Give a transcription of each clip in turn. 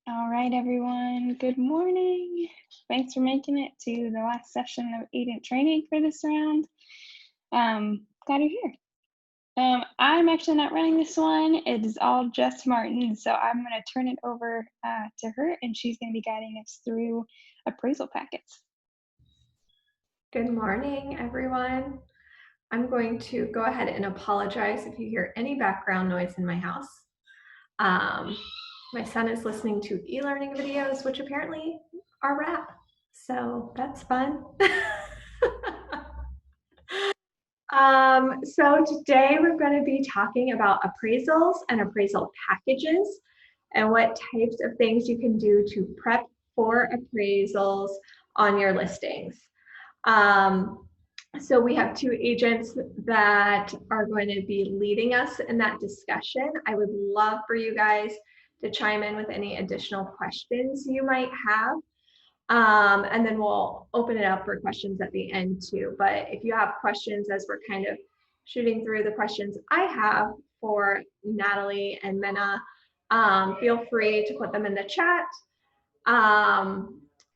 All right, everyone. Good morning. Thanks for making it to the last session of agent training for this round. Glad you're here. I'm actually not running this one. It is all Jess Martin, so I'm going to turn it over to her, and she's going to be guiding us through appraisal packets. Good morning, everyone. I'm going to go ahead and apologize if you hear any background noise in my house. My son is listening to e-learning videos, which apparently are rap, so that's fun. So today we're going to be talking about appraisals and appraisal packages and what types of things you can do to prep for appraisals on your listings. So we have two agents that are going to be leading us in that discussion. I would love for you guys to chime in with any additional questions you might have. And then we'll open it up for questions at the end too. But if you have questions as we're kind of shooting through the questions I have for Natalie and Minna, feel free to put them in the chat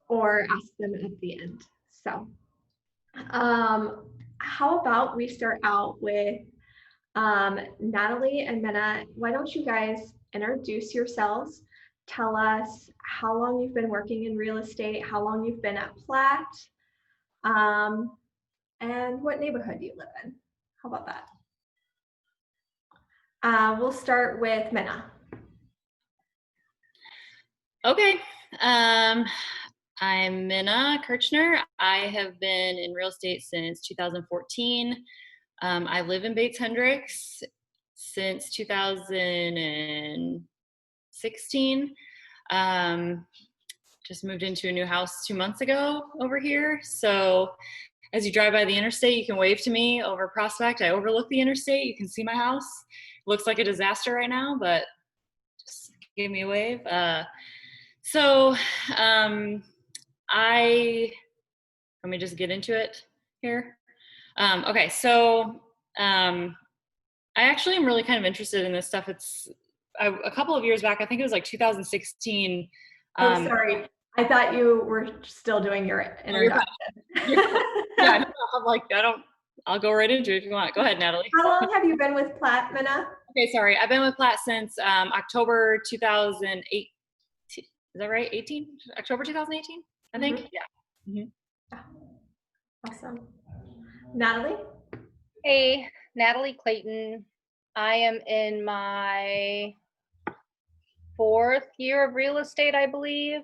or ask them at the end. So how about we start out with Natalie and Minna? Why don't you guys introduce yourselves? Tell us how long you've been working in real estate, how long you've been at Platt, and what neighborhood you live in. How about that? We'll start with Minna. Okay. I'm Minna Kerchner. I have been in real estate since 2014. I live in Bates Hendricks since 2016. Just moved into a new house 2 months ago over here. So as you drive by the interstate, you can wave to me over Prospect. I overlook the interstate. You can see my house. Looks like a disaster right now, but just give me a wave. Let me just get into it here. Okay, so I actually am really kind of interested in this stuff. A couple of years back, I think it was like 2016. Oh, sorry. I thought you were still doing your introduction. Yeah, I'm like, I'll go right into it if you want. Go ahead, Natalie. How long have you been with Platt, Minna? Okay, sorry. I've been with Platt since October 2008. Is that right? 18? October 2018, I think. Mm-hmm. Yeah. Awesome. Natalie? Hey, Natalie Clayton. I am in my 4th year of real estate, I believe.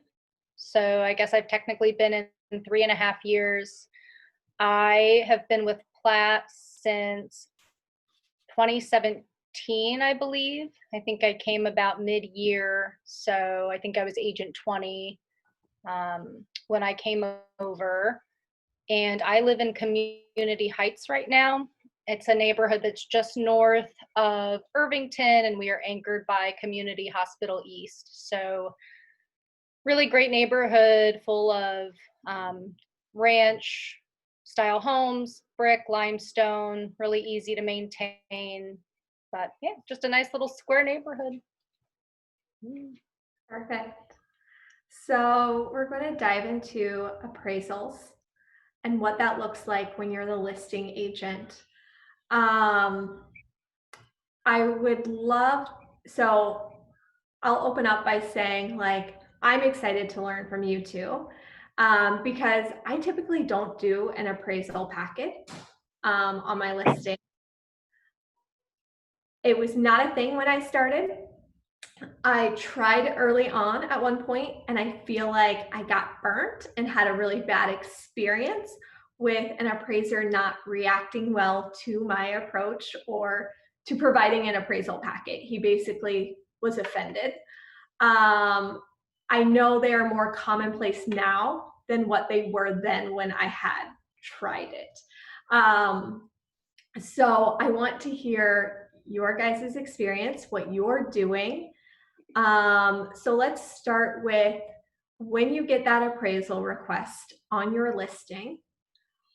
So I guess I've technically been in 3.5 years. I have been with Platt since 2017, I believe. I think I came about mid-year, so I think I was agent 20 when I came over. And I live in Community Heights right now. It's a neighborhood that's just north of Irvington, and we are anchored by Community Hospital East. So really great neighborhood full of ranch style homes, brick, limestone, really easy to maintain. But yeah, just a nice little square neighborhood. Perfect. So we're going to dive into appraisals and what that looks like when you're the listing agent. I would love, so I'll open up by saying, like, I'm excited to learn from you too, because I typically don't do an appraisal packet on my listing. It was not a thing when I started. I tried early on at one point, and I feel like I got burnt and had a really bad experience with an appraiser not reacting well to my approach or to providing an appraisal packet. He basically was offended. I know they are more commonplace now than what they were then when I had tried it. So I want to hear your guys' experience, what you're doing. So let's start with, when you get that appraisal request on your listing,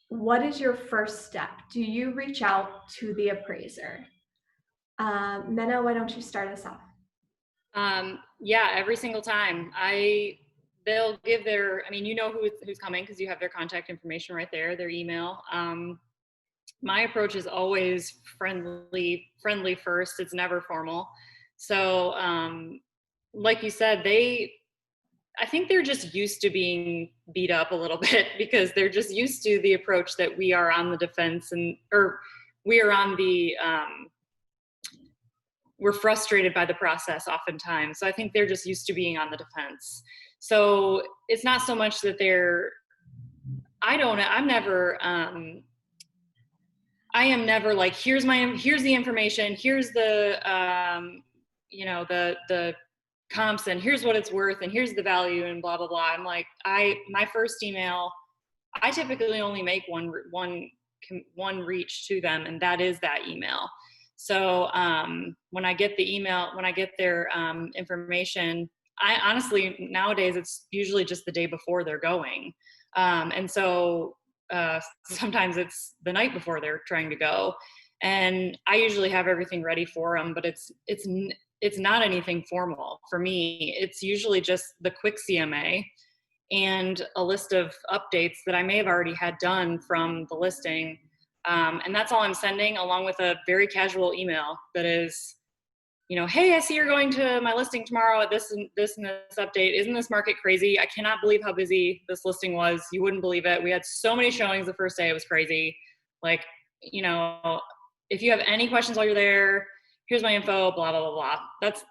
what is your first step? Do you reach out to the appraiser? Minna, why don't you start us off? Yeah, every single time. They'll give their, I mean, you know who's coming because you have their contact information right there, their email. My approach is always friendly first. It's never formal. So, like you said, I think they're just used to being beat up a little bit because they're just used to the approach that we are on the defense or we are on the, we're frustrated by the process oftentimes. So I think they're just used to being on the defense. So it's not so much that I am never like, here's the information, here's the, the comps and here's what it's worth and here's the value and blah, blah, blah. I'm like, my first email, I typically only make one reach to them, and that is that email. So when I get their information, I honestly, nowadays, it's usually just the day before they're going. And so sometimes it's the night before they're trying to go. And I usually have everything ready for them, but it's not anything formal for me. It's usually just the quick CMA and a list of updates that I may have already had done from the listing. And that's all I'm sending, along with a very casual email that is, hey, I see you're going to my listing tomorrow at this and this update. Isn't this market crazy? I cannot believe how busy this listing was. You wouldn't believe it. We had so many showings the first day. It was crazy. Like, if you have any questions while you're there, here's my info, blah, blah, blah, blah. That's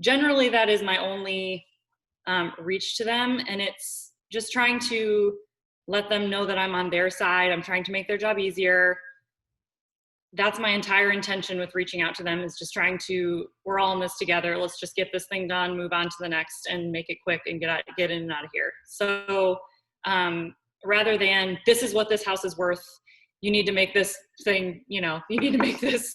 generally, that is my only reach to them. And it's just trying to let them know that I'm on their side. I'm trying to make their job easier. That's my entire intention with reaching out to them, is just trying to, we're all in this together. Let's just get this thing done, move on to the next, and make it quick and get in and out of here. So rather than, this is what this house is worth, you need to make this thing, you need to make this,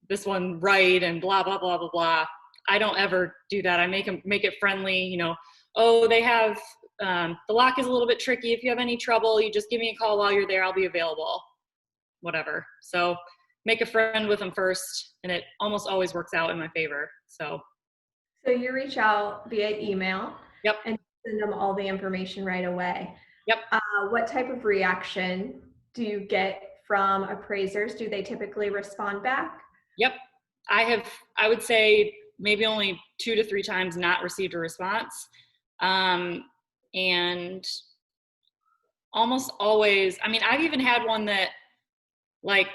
this one right, and blah, blah, blah, blah, blah. I don't ever do that. I make it friendly, oh, they have, the lock is a little bit tricky. If you have any trouble, you just give me a call while you're there. I'll be available, whatever. So make a friend with them first, and it almost always works out in my favor. So you reach out via email. Yep. And send them all the information right away. Yep. What type of reaction do you get from appraisers? Do they typically respond back? Yep. I would say maybe only 2 to 3 times not received a response. And almost always, I mean, I've even had one that like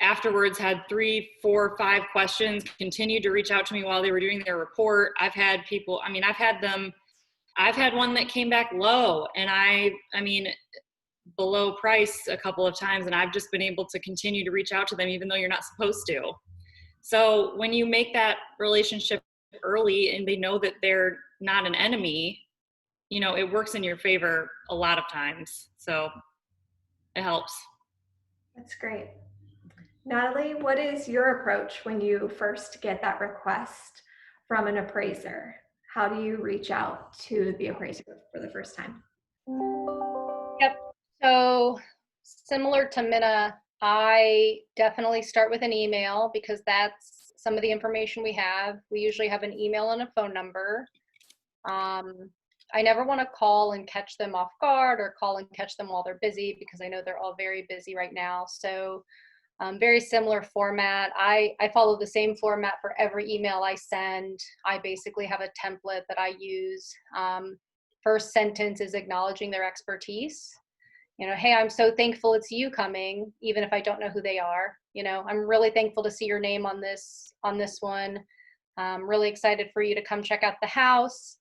afterwards had 3, 4, 5 questions, continued to reach out to me while they were doing their report. I've had people, I've had one that came back low, and I mean, below price a couple of times, and I've just been able to continue to reach out to them even though you're not supposed to. So when you make that relationship early and they know that they're not an enemy, it works in your favor a lot of times. So it helps. That's great. Natalie, what is your approach when you first get that request from an appraiser? How do you reach out to the appraiser for the first time? Yep. So similar to Minna, I definitely start with an email because that's some of the information we have. We usually have an email and a phone number. I never want to call and catch them off guard or call and catch them while they're busy, because I know they're all very busy right now. So very similar format. I follow the same format for every email I send. I basically have a template that I use. First sentence is acknowledging their expertise. Hey, I'm so thankful it's you coming, even if I don't know who they are. I'm really thankful to see your name on this one. I'm really excited for you to come check out the house.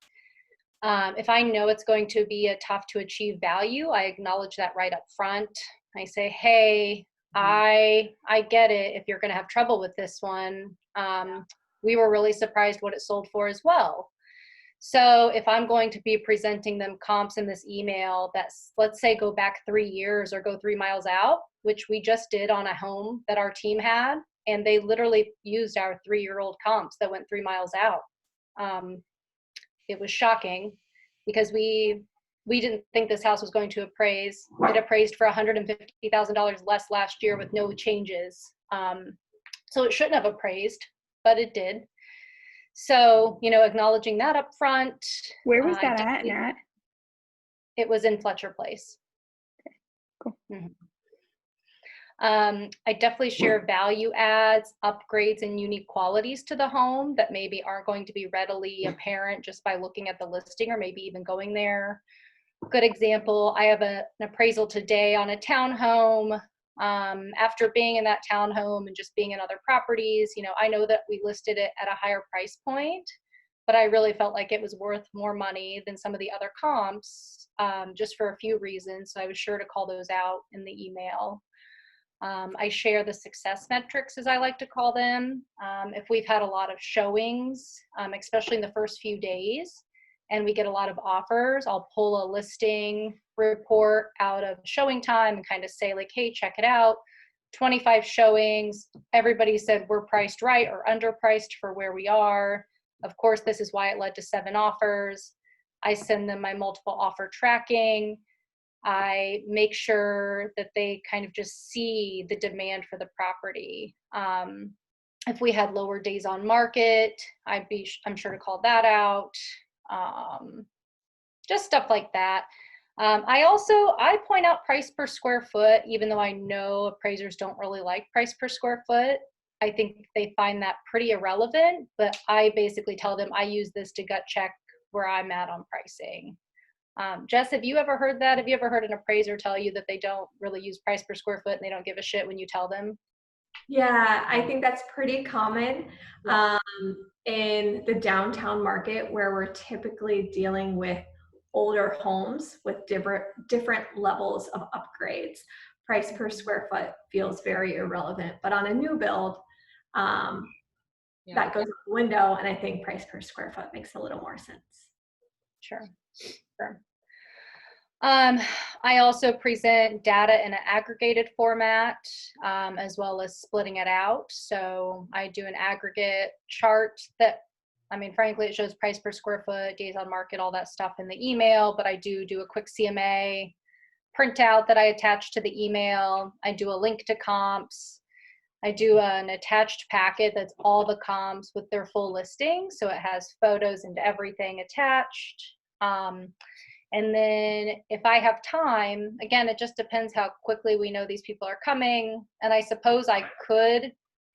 If I know it's going to be a tough to achieve value, I acknowledge that right up front. I say, hey, I get it if you're going to have trouble with this one. We were really surprised what it sold for as well. So if I'm going to be presenting them comps in this email that's, let's say, go back 3 years or go 3 miles out, which we just did on a home that our team had, and they literally used our 3-year-old comps that went 3 miles out. It was shocking because we didn't think this house was going to appraise. It appraised for $150,000 less last year with no changes. So it shouldn't have appraised, but it did. So, acknowledging that up front. Where was I that at, definitely- Nat? It was in Fletcher Place. Cool. Mhm. I definitely share value adds, upgrades, and unique qualities to the home that maybe aren't going to be readily apparent just by looking at the listing or maybe even going there. Good example, I have an appraisal today on a townhome. After being in that townhome and just being in other properties, I know that we listed it at a higher price point, but I really felt like it was worth more money than some of the other comps, just for a few reasons. So I was sure to call those out in the email. I share the success metrics, as I like to call them. If we've had a lot of showings, especially in the first few days, and we get a lot of offers, I'll pull a listing report out of showing time and kind of say like, hey, check it out. 25 showings. Everybody said we're priced right or underpriced for where we are. Of course, this is why it led to 7 offers. I send them my multiple offer tracking. I make sure that they kind of just see the demand for the property. If we had lower days on market, I'm sure to call that out. Just stuff like that. I point out price per square foot, even though I know appraisers don't really like price per square foot. I think they find that pretty irrelevant, but I basically tell them I use this to gut check where I'm at on pricing. Jess, have you ever heard that? Have you ever heard an appraiser tell you that they don't really use price per square foot and they don't give a shit when you tell them? Yeah, I think that's pretty common in the downtown market where we're typically dealing with older homes with different levels of upgrades. Price per square foot feels very irrelevant, but on a new build, that goes out the window, and I think price per square foot makes a little more sense. Sure. I also present data in an aggregated format, as well as splitting it out. So I do an aggregate chart that, frankly, it shows price per square foot, days on market, all that stuff in the email, but I do a quick CMA printout that I attach to the email. I do a link to comps. I do an attached packet that's all the comps with their full listing. So it has photos and everything attached. And then if I have time, again, it just depends how quickly we know these people are coming. And I suppose I could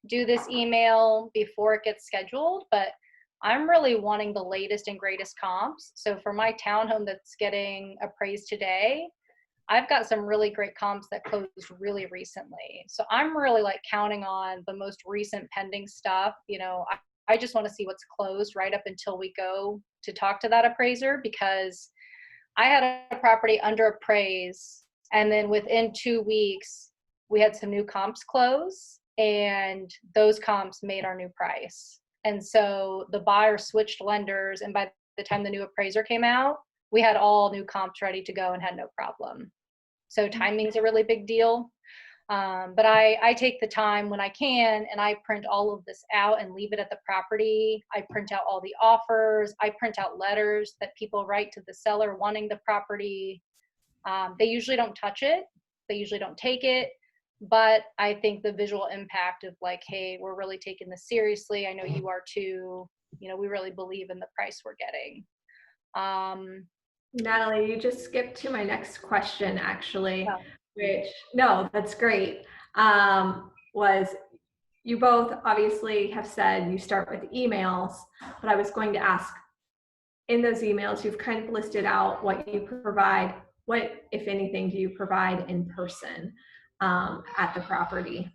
do this email before it gets scheduled, but I'm really wanting the latest and greatest comps. So for my townhome that's getting appraised today, I've got some really great comps that closed really recently. So I'm really counting on the most recent pending stuff. I just want to see what's closed right up until we go to talk to that appraiser, because I had a property under appraise, and then within 2 weeks, we had some new comps close, and those comps made our new price. And so the buyer switched lenders, and by the time the new appraiser came out, we had all new comps ready to go and had no problem. So timing's a really big deal. But I take the time when I can, and I print all of this out and leave it at the property. I print out all the offers. I print out letters that people write to the seller wanting the property. They usually don't touch it. They usually don't take it. But I think the visual impact of hey, we're really taking this seriously. I know you are too. We really believe in the price we're getting. Natalie, you just skipped to my next question, actually. Oh. No, that's great. Was you both obviously have said you start with emails, but I was going to ask, in those emails, you've kind of listed out what you provide. What, if anything, do you provide in person at the property?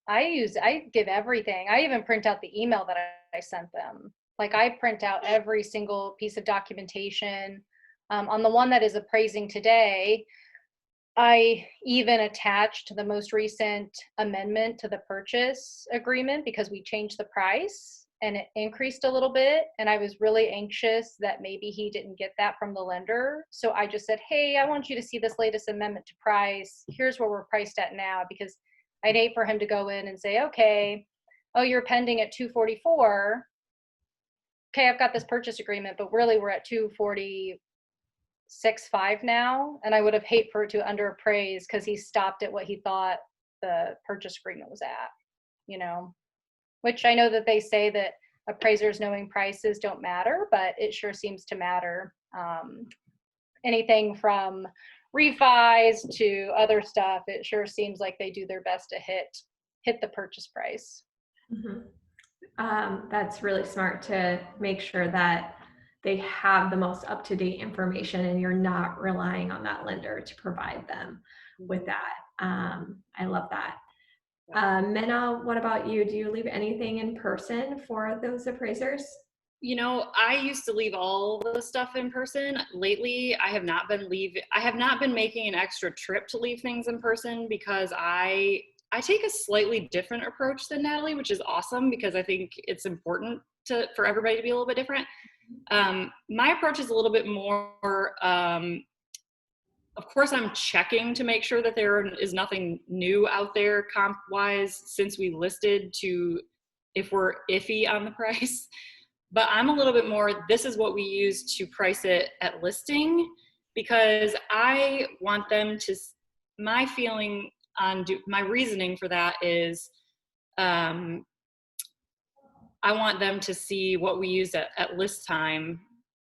I give everything. I even print out the email that I sent them. I print out every single piece of documentation. On the one that is appraising today, I even attached the most recent amendment to the purchase agreement because we changed the price and it increased a little bit. And I was really anxious that maybe he didn't get that from the lender. So I just said, hey, I want you to see this latest amendment to price. Here's where we're priced at now, because I'd hate for him to go in and say, okay, oh, you're pending at 244. Okay, I've got this purchase agreement, but really we're at 246.5 now. And I would have hate for it to underappraise because he stopped at what he thought the purchase agreement was at, which I know that they say that appraisers knowing prices don't matter, but it sure seems to matter. Anything from refis to other stuff, it sure seems like they do their best to hit the purchase price. That's really smart to make sure that they have the most up-to-date information and you're not relying on that lender to provide them with that. I love that. Minna, what about you? Do you leave anything in person for those appraisers? You know, I used to leave all the stuff in person. Lately, I have not been making an extra trip to leave things in person because I take a slightly different approach than Natalie, which is awesome because I think it's important for everybody to be a little bit different. My approach is a little bit more, of course, I'm checking to make sure that there is nothing new out there comp-wise since we listed to if we're iffy on the price. But I'm a little bit more, this is what we use to price it at listing, because I want them to, my feeling on, my reasoning for that is, I want them to see what we used at list time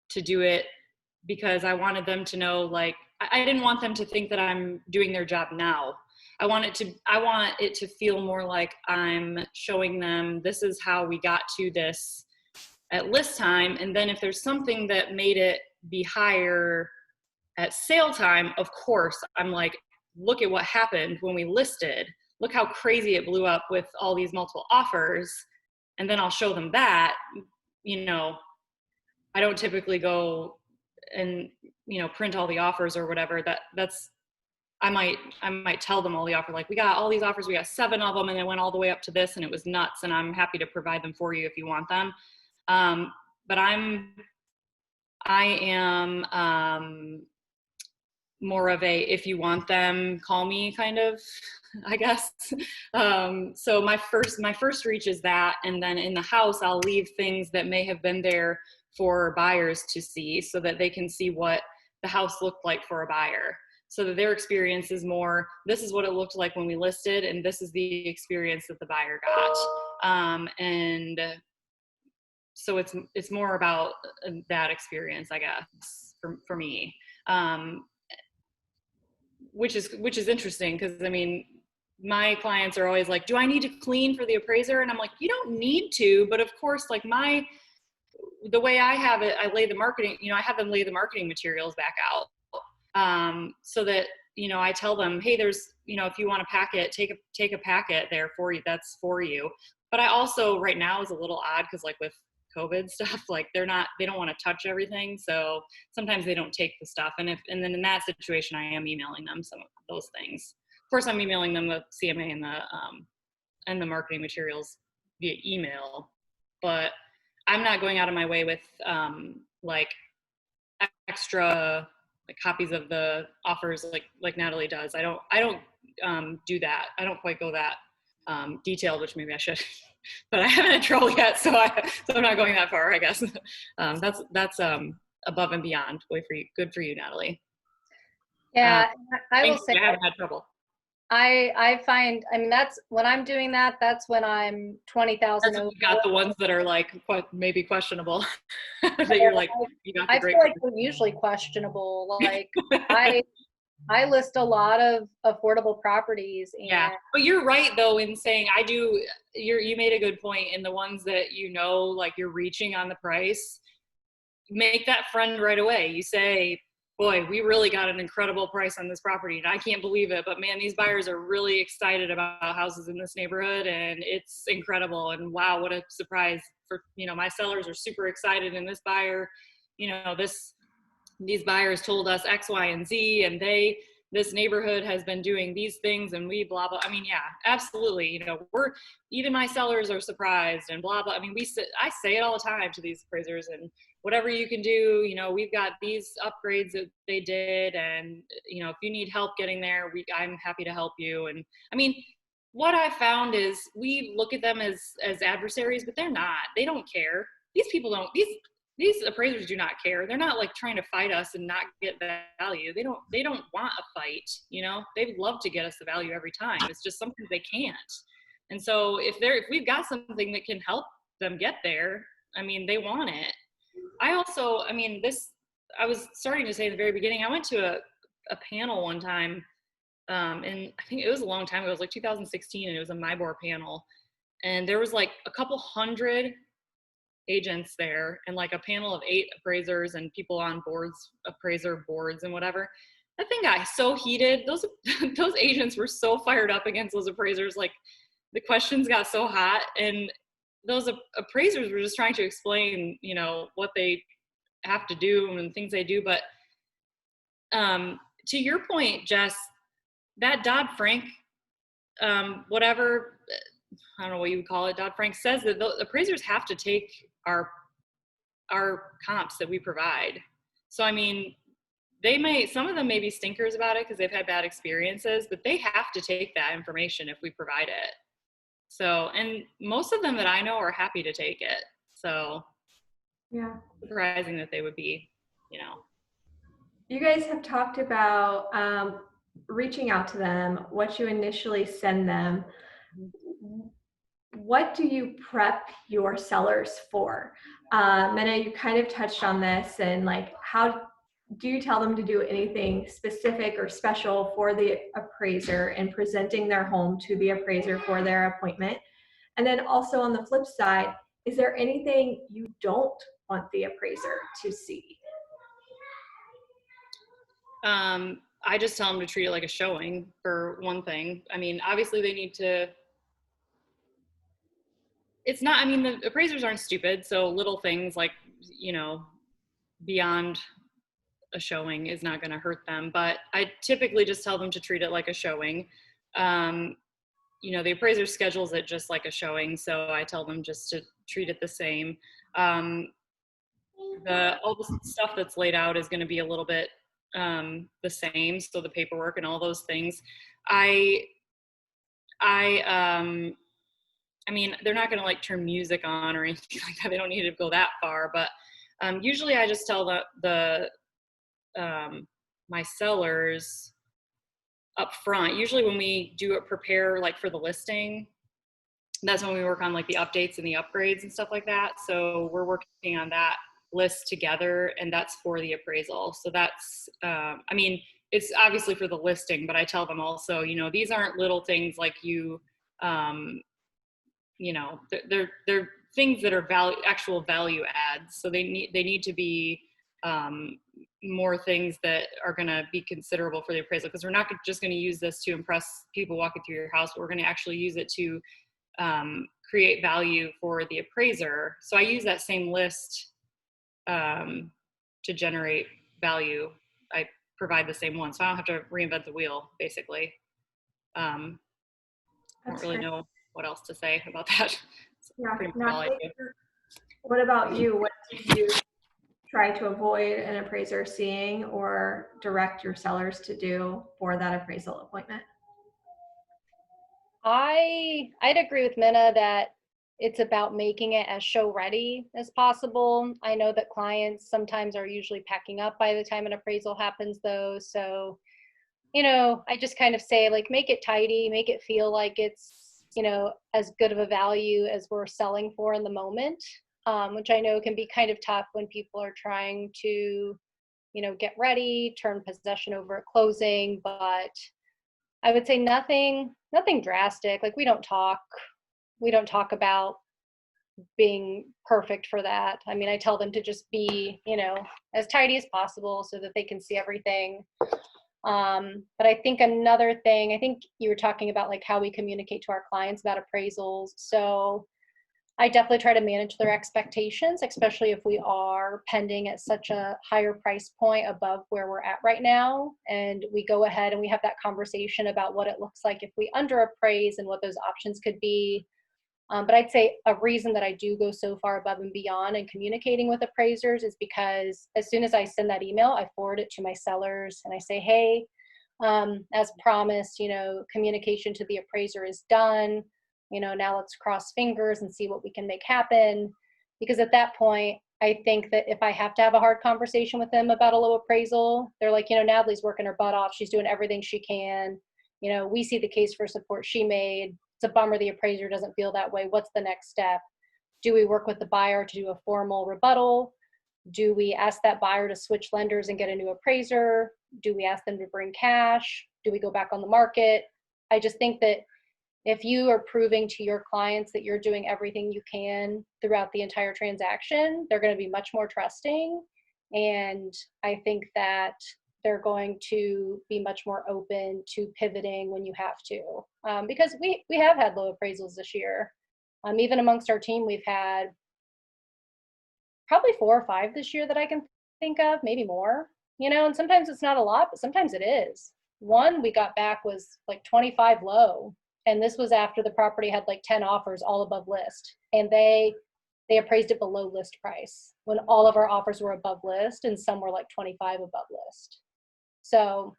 to do it, because I wanted them to know, like, I didn't want them to think that I'm doing their job now. I want it to feel more like I'm showing them this is how we got to this at list time. And then if there's something that made it be higher at sale time, of course, I'm like, look at what happened when we listed. Look how crazy it blew up with all these multiple offers. And then I'll show them that. You know, I don't typically go and, you know, print all the offers or whatever. I might tell them all the offer, like, we got all these offers, we got 7 of them, and they went all the way up to this, and it was nuts, and I'm happy to provide them for you if you want them. But I am more of a, if you want them, call me kind of, I guess. So my first reach is that, and then in the house, I'll leave things that may have been there for buyers to see so that they can see what the house looked like for a buyer. So that their experience is more, this is what it looked like when we listed, and this is the experience that the buyer got. And so it's more about that experience, I guess, for me, which is interesting, because I mean, my clients are always like, do I need to clean for the appraiser? And I'm like, you don't need to, but of course, like the way I have it, I lay the marketing, you know, I have them lay the marketing materials back out, so that, you know, I tell them, hey, there's, you know, if you want a packet, take a packet there for you, that's for you. But I also, right now is a little odd because, like, with COVID stuff, like, they don't want to touch everything, so sometimes they don't take the stuff, and then in that situation I am emailing them some of those things. Of course, I'm emailing them the CMA and the marketing materials via email, but I'm not going out of my way with like extra, like, copies of the offers like Natalie does. I don't do that. I don't quite go that detailed, which maybe I should, but I haven't had trouble yet, so I'm not going that far, I guess. That's above and beyond. Good for you, Natalie. Yeah, I will say I haven't had trouble. I find, I mean, that's when I'm doing that, that's when I'm 20,000 over. You got the ones that are like maybe questionable. That you're like, you got the I great feel like they're usually questionable. Like, I list a lot of affordable properties. And yeah, but you're right though in saying you made a good point. In the ones that, you know, like, you're reaching on the price, make that friend right away. You say, boy, we really got an incredible price on this property, and I can't believe it, but man, these buyers are really excited about houses in this neighborhood, and it's incredible, and wow, what a surprise. For, you know, my sellers are super excited, and this buyer, you know, these buyers told us X, Y, and Z, and this neighborhood has been doing these things, and we blah, blah. I mean, yeah, absolutely. You know, even my sellers are surprised and blah, blah. I mean, I say it all the time to these appraisers, and whatever you can do, you know, we've got these upgrades that they did, and, you know, if you need help getting there, I'm happy to help you. And I mean, what I found is we look at them as adversaries, but they're not. They don't care. These appraisers do not care. They're not, like, trying to fight us and not get value. They don't want a fight, you know. They'd love to get us the value every time. It's just sometimes they can't. And so if we've got something that can help them get there, I mean, they want it. I also, I mean, I was starting to say at the very beginning, I went to a panel one time, and I think it was a long time ago, it was like 2016, and it was a MIBOR panel. And there was like a couple hundred agents there, and like a panel of 8 appraisers and people on boards, appraiser boards and whatever. That thing got so heated. Those agents were so fired up against those appraisers. Like, the questions got so hot, and those appraisers were just trying to explain, you know, what they have to do and things they do. But to your point, Jess, that Dodd-Frank, whatever, I don't know what you would call it, Dodd-Frank says that the appraisers have to take our comps that we provide. So, I mean, some of them may be stinkers about it because they've had bad experiences, but they have to take that information if we provide it. So, and most of them that I know are happy to take it. So, yeah, surprising that they would be, you know. You guys have talked about reaching out to them, what you initially send them. What do you prep your sellers for? Minna, you kind of touched on this, and like, how do you tell them to do anything specific or special for the appraiser in presenting their home to the appraiser for their appointment? And then also on the flip side, is there anything you don't want the appraiser to see? I just tell them to treat it like a showing, for one thing. I mean, obviously they need to, it's not, I mean, the appraisers aren't stupid, so little things like, you know, beyond a showing is not going to hurt them. But I typically just tell them to treat it like a showing. You know, the appraiser schedules it just like a showing, so I tell them just to treat it the same. All the stuff that's laid out is going to be a little bit the same, so the paperwork and all those things. I mean, they're not going to like turn music on or anything like that. They don't need to go that far, but usually I just tell my sellers up front. Usually when we do it, prepare like for the listing, that's when we work on like the updates and the upgrades and stuff like that. So we're working on that list together, and that's for the appraisal. So that's, I mean, it's obviously for the listing, but I tell them also, you know, these aren't little things like you know, they're things that are actual value adds. So they need to be more things that are going to be considerable for the appraisal, because we're not just going to use this to impress people walking through your house, but we're going to actually use it to create value for the appraiser. So I use that same list to generate value. I provide the same one, so I don't have to reinvent the wheel, basically. I don't really know what else to say about that. Yeah. What about you? What do you try to avoid an appraiser seeing or direct your sellers to do for that appraisal appointment? I'd agree with Minna that it's about making it as show ready as possible. I know that clients sometimes are usually packing up by the time an appraisal happens though. So, you know, I just kind of say like, make it tidy, make it feel like it's, you know, as good of a value as we're selling for in the moment, which I know can be kind of tough when people are trying to, you know, get ready, turn possession over at closing. But I would say nothing drastic. Like we don't talk about being perfect for that. I mean, I tell them to just be, you know, as tidy as possible so that they can see everything. But I think another thing, I think you were talking about like how we communicate to our clients about appraisals. So I definitely try to manage their expectations, especially if we are pending at such a higher price point above where we're at right now. And we go ahead and we have that conversation about what it looks like if we underappraise and what those options could be. But I'd say a reason that I do go so far above and beyond in communicating with appraisers is because as soon as I send that email, I forward it to my sellers and I say, hey, as promised, you know, communication to the appraiser is done. You know, now let's cross fingers and see what we can make happen. Because at that point, I think that if I have to have a hard conversation with them about a low appraisal, they're like, you know, Natalie's working her butt off. She's doing everything she can. You know, we see the case for support she made. a bummer the appraiser doesn't feel that way. What's the next step? Do we work with the buyer to do a formal rebuttal? Do we ask that buyer to switch lenders and get a new appraiser? Do we ask them to bring cash? Do we go back on the market? I just think that if you are proving to your clients that you're doing everything you can throughout the entire transaction, they're going to be much more trusting. And I think that they're going to be much more open to pivoting when you have to. Because we have had low appraisals this year. Even amongst our team, we've had probably 4 or 5 this year that I can think of, maybe more, and sometimes it's not a lot, but sometimes it is. One we got back was like 25 low. And this was after the property had like 10 offers all above list. And they appraised it below list price when all of our offers were above list and some were like 25 above list. So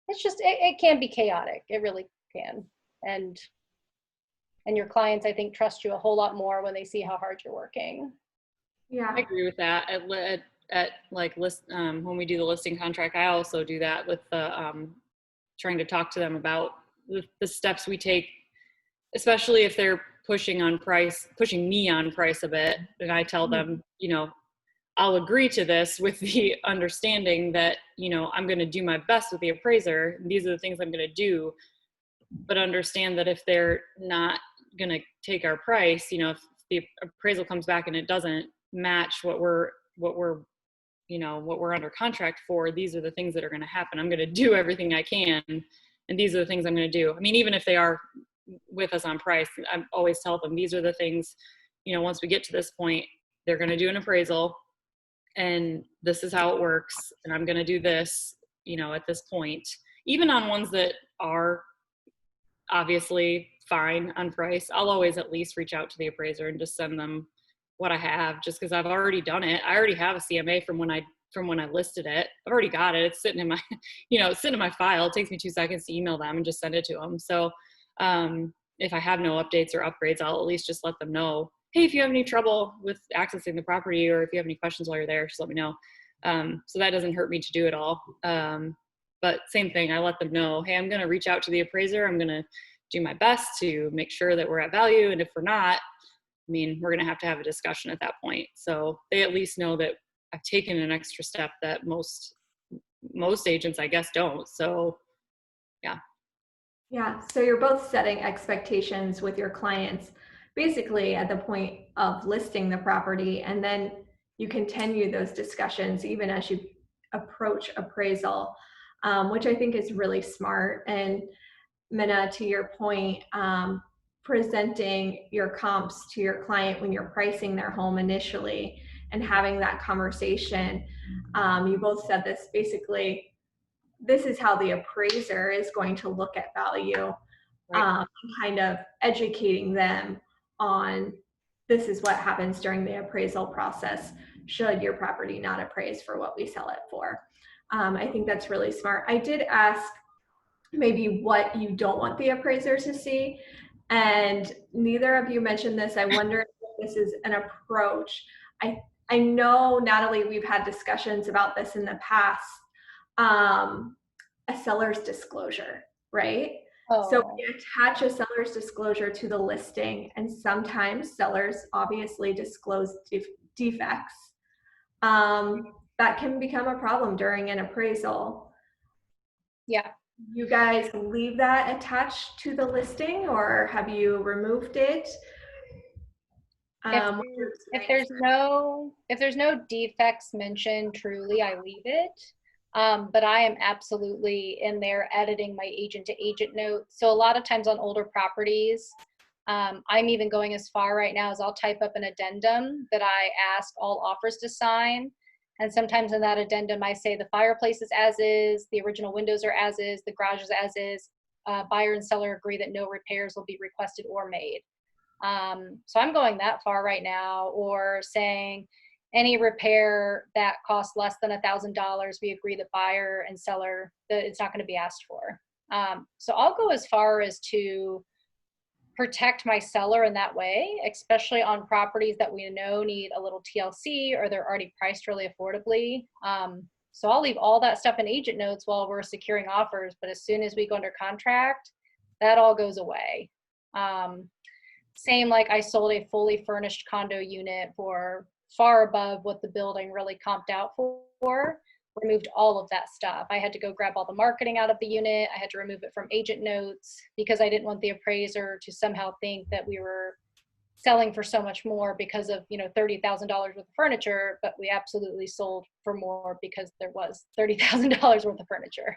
it's just, it can be chaotic. It really can. And your clients, I think, trust you a whole lot more when they see how hard you're working. Yeah. I agree with that. At like list, when we do the listing contract, I also do that with the, trying to talk to them about the steps we take, especially if they're pushing me on price a bit. And I tell them, I'll agree to this with the understanding that, I'm going to do my best with the appraiser. These are the things I'm going to do, but understand that if they're not going to take our price, if the appraisal comes back and it doesn't match what we're under contract for, these are the things that are going to happen. I'm going to do everything I can. And these are the things I'm going to do. I mean, even if they are with us on price, I always tell them, these are the things, once we get to this point, they're going to do an appraisal and this is how it works. And I'm going to do this, at this point, even on ones that are obviously fine on price, I'll always at least reach out to the appraiser and just send them what I have, just because I've already done it. I already have a CMA from when I listed it. I've already got it. It's sitting in my, it's sitting in my file. It takes me 2 seconds to email them and just send it to them. So if I have no updates or upgrades, I'll at least just let them know, hey, if you have any trouble with accessing the property or if you have any questions while you're there, just let me know. So that doesn't hurt me to do it all. But same thing, I let them know, hey, I'm going to reach out to the appraiser. I'm going to do my best to make sure that we're at value. And if we're not, we're going to have a discussion at that point. So they at least know that I've taken an extra step that most agents, I guess, don't. So, yeah. Yeah. So you're both setting expectations with your clients, basically at the point of listing the property, and then you continue those discussions even as you approach appraisal, which I think is really smart. And Minna, to your point, presenting your comps to your client when you're pricing their home initially and having that conversation. You both said this, basically, this is how the appraiser is going to look at value, Right. kind of educating them on this is what happens during the appraisal process should your property not appraise for what we sell it for. I think that's really smart. I did ask maybe what you don't want the appraiser to see, and neither of you mentioned this. I wonder if this is an approach. I know, Natalie, we've had discussions about this in the past, a seller's disclosure, right? Oh. So we attach a seller's disclosure to the listing, and sometimes sellers obviously disclose defects. That can become a problem during an appraisal. Yeah. You guys leave that attached to the listing, or have you removed it? If there's no defects mentioned, truly, I leave it. But I am absolutely in there editing my agent to agent notes. So a lot of times on older properties, I'm even going as far right now as I'll type up an addendum that I ask all offers to sign. And sometimes in that addendum, I say the fireplace is as is, the original windows are as is, the garage is as is. Buyer and seller agree that no repairs will be requested or made. So I'm going that far right now, or saying any repair that costs less than $1,000, we agree that buyer and seller, that it's not going to be asked for. So I'll go as far as to protect my seller in that way, especially on properties that we know need a little TLC or they're already priced really affordably. So I'll leave all that stuff in agent notes while we're securing offers, but as soon as we go under contract, that all goes away. Same, like I sold a fully furnished condo unit for far above what the building really comped out for. Removed all of that stuff. I had to go grab all the marketing out of the unit. I had to remove it from agent notes because I didn't want the appraiser to somehow think that we were selling for so much more because of, $30,000 worth of furniture, but we absolutely sold for more because there was $30,000 worth of furniture.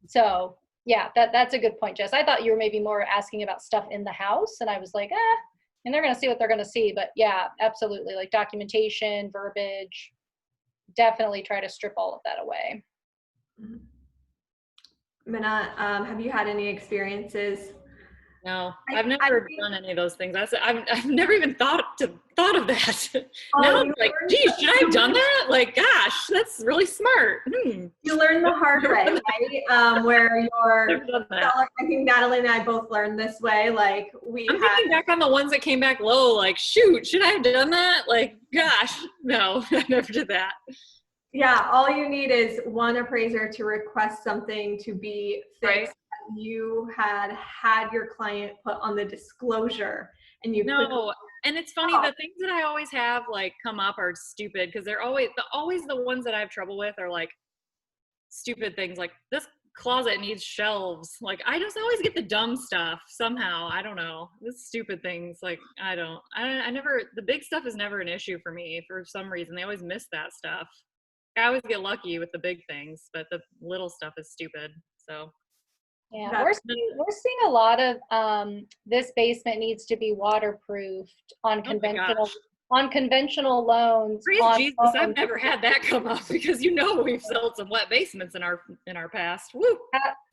So yeah, that's a good point, Jess. I thought you were maybe more asking about stuff in the house, and I was like, and they're going to see what they're going to see. But yeah, absolutely. Like documentation, verbiage, definitely try to strip all of that away. Minna, have you had any experiences? No, I've never done any of those things. I've never even thought of that. Now I'm like, geez, should I have done that? Like, gosh, that's really smart. You learn the hard way, right? Where you're, I think Natalie and I both learned this way. Like I'm thinking back on the ones that came back low. Like, shoot, should I have done that? Like, gosh, no, I never did that. Yeah, all you need is one appraiser to request something to be fixed. Right. You had your client put on the disclosure, and you and it's funny, the things that I always have like come up are stupid because they're always the ones that I have trouble with are like stupid things like this closet needs shelves. Like I just always get the dumb stuff somehow. I don't know. This stupid things like I never, the big stuff is never an issue for me for some reason. They always miss that stuff. I always get lucky with the big things, but the little stuff is stupid. So yeah, we're seeing a lot of this basement needs to be waterproofed on conventional loans. Praise Jesus, I've never had that come up because we've sold some wet basements in our past. Woo!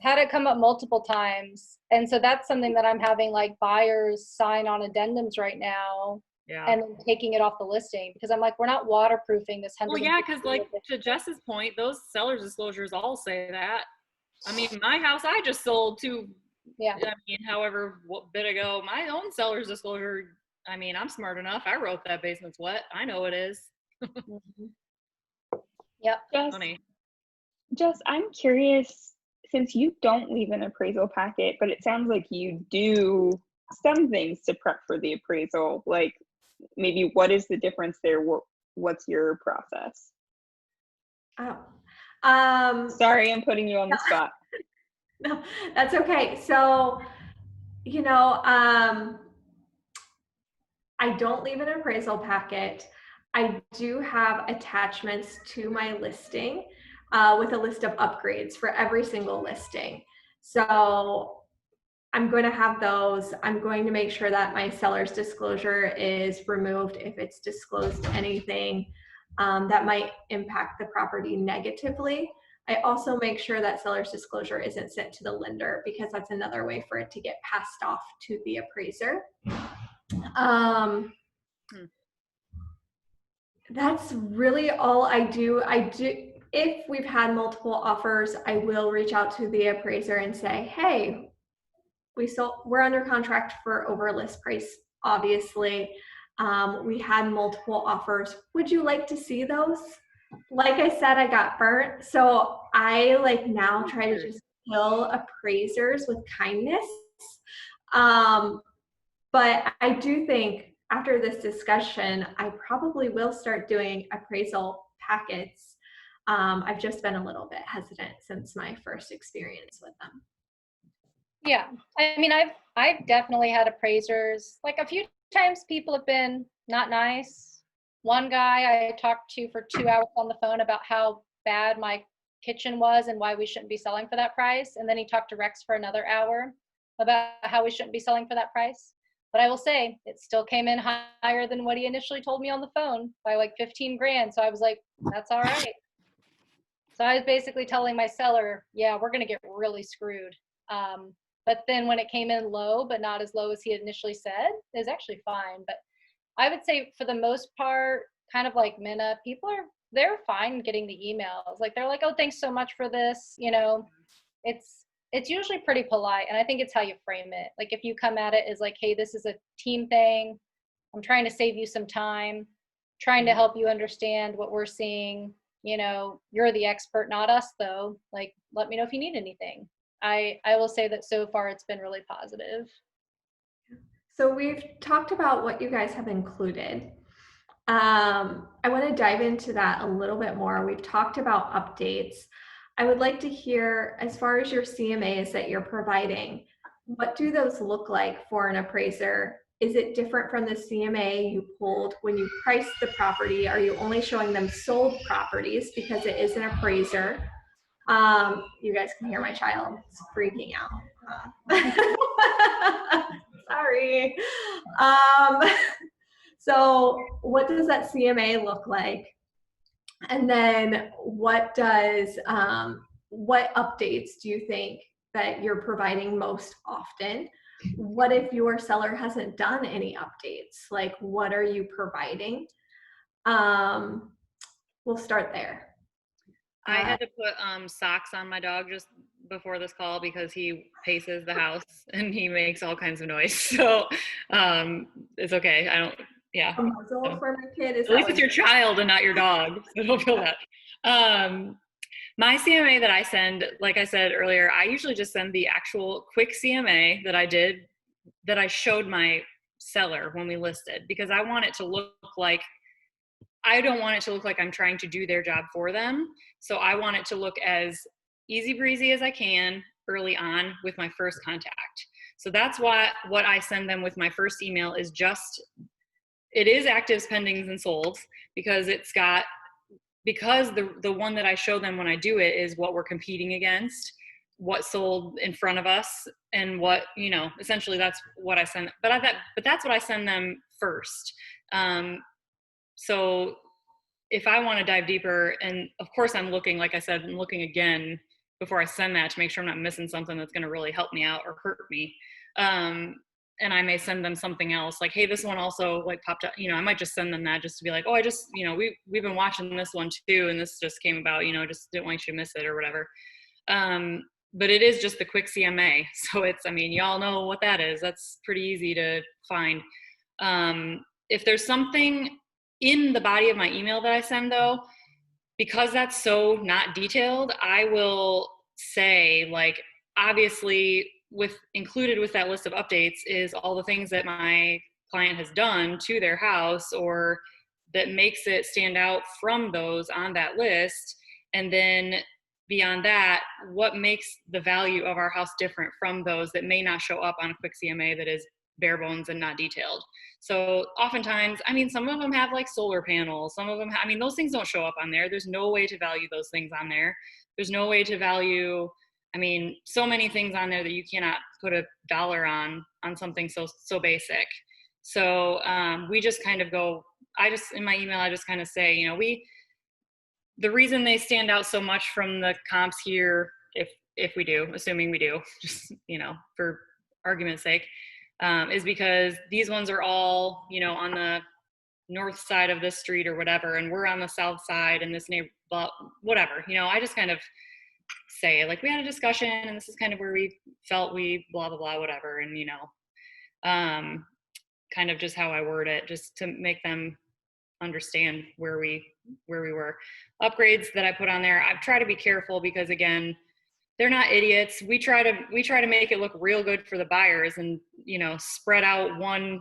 Had it come up multiple times, and so that's something that I'm having like buyers sign on addendums right now. Yeah. And then taking it off the listing because I'm like, we're not waterproofing this. Well, yeah, because like to Jess's point, those seller's disclosures all say that. I mean, my house I just sold to, however bit ago, my own seller's disclosure. I mean, I'm smart enough. I wrote that basement's wet. I know it is. Yep. Jess, I'm curious, since you don't leave an appraisal packet, but it sounds like you do some things to prep for the appraisal, like maybe what is the difference there? What's your process? Sorry, I'm putting you on the spot. No, that's okay. So, I don't leave an appraisal packet. I do have attachments to my listing with a list of upgrades for every single listing. So I'm going to have those. I'm going to make sure that my seller's disclosure is removed if it's disclosed anything that might impact the property negatively. I also make sure that seller's disclosure isn't sent to the lender because that's another way for it to get passed off to the appraiser. That's really all I do. If we've had multiple offers, I will reach out to the appraiser and say, hey, we're under contract for over list price, obviously. We had multiple offers. Would you like to see those? Like I said, I got burnt. So I now try to just kill appraisers with kindness. But I do think after this discussion, I probably will start doing appraisal packets. I've just been a little bit hesitant since my first experience with them. Yeah, I mean, I've definitely had appraisers. Like a few times people have been not nice. One guy I talked to for 2 hours on the phone about how bad my kitchen was and why we shouldn't be selling for that price. And then he talked to Rex for another hour about how we shouldn't be selling for that price. But I will say it still came in higher than what he initially told me on the phone by like 15 grand. So I was like, that's all right. So I was basically telling my seller, yeah, we're going to get really screwed. But then when it came in low, but not as low as he initially said, it was actually fine. But I would say for the most part, kind of like Minna, they're fine getting the emails. Like they're like, oh, thanks so much for this. It's usually pretty polite. And I think it's how you frame it. Like if you come at it as like, hey, this is a team thing. I'm trying to save you some time, trying to help you understand what we're seeing. You're the expert, not us though. Like, let me know if you need anything. I will say that so far it's been really positive. So we've talked about what you guys have included. I want to dive into that a little bit more. We've talked about updates. I would like to hear, as far as your CMAs that you're providing, what do those look like for an appraiser? Is it different from the CMA you pulled when you priced the property? Are you only showing them sold properties because it is an appraiser? You guys can hear my child freaking out. Sorry. So what does that CMA look like? And then what updates do you think that you're providing most often? What if your seller hasn't done any updates? Like, what are you providing? We'll start there. I had to put socks on my dog just before this call because he paces the house and he makes all kinds of noise. So it's okay. I don't, yeah. A muzzle for my kid is at least it's your child and not your dog. So don't feel that. My CMA that I send, like I said earlier, I usually just send the actual quick CMA that I did, that I showed my seller when we listed, because I want it to look like, I don't want it to look like I'm trying to do their job for them. So I want it to look as easy breezy as I can early on with my first contact. So that's what I send them with my first email is just, it is actives, pendings, and solds, because it's got, because the one that I show them when I do it is what we're competing against, what sold in front of us, and what, you know, essentially that's what I send. But that's what I send them first. So if I want to dive deeper, and of course I'm looking, like I said, I'm looking again before I send that to make sure I'm not missing something that's going to really help me out or hurt me. And I may send them something else like, hey, this one also like popped up, you know, I might just send them that just to be like, oh, I just, you know, we've been watching this one too, and this just came about, you know, just didn't want you to miss it or whatever. But it is just the quick CMA. So it's, I mean, y'all know what that is. That's pretty easy to find. If there's something in the body of my email that I send though, because that's so not detailed, I will say, like, obviously included with that list of updates is all the things that my client has done to their house or that makes it stand out from those on that list. And then beyond that, what makes the value of our house different from those that may not show up on a quick CMA that is bare bones and not detailed. So oftentimes, I mean, some of them have like solar panels, some of them, I mean, those things don't show up on there. There's no way to value those things on there. There's no way to value, I mean, so many things on there that you cannot put a dollar on something so basic. So we just kind of go, in my email, I just kind of say, you know, the reason they stand out so much from the comps here, if we do, assuming we do, just, you know, for argument's sake, is because these ones are all, you know, on the north side of this street or whatever, and we're on the south side and this neighbor, whatever, you know, I just kind of say like, we had a discussion and this is kind of where we felt we blah, blah, blah, whatever. And, you know, kind of just how I word it, just to make them understand where we were. Upgrades that I put on there, I try to be careful because again, they're not idiots. We try to make it look real good for the buyers and, you know, spread out one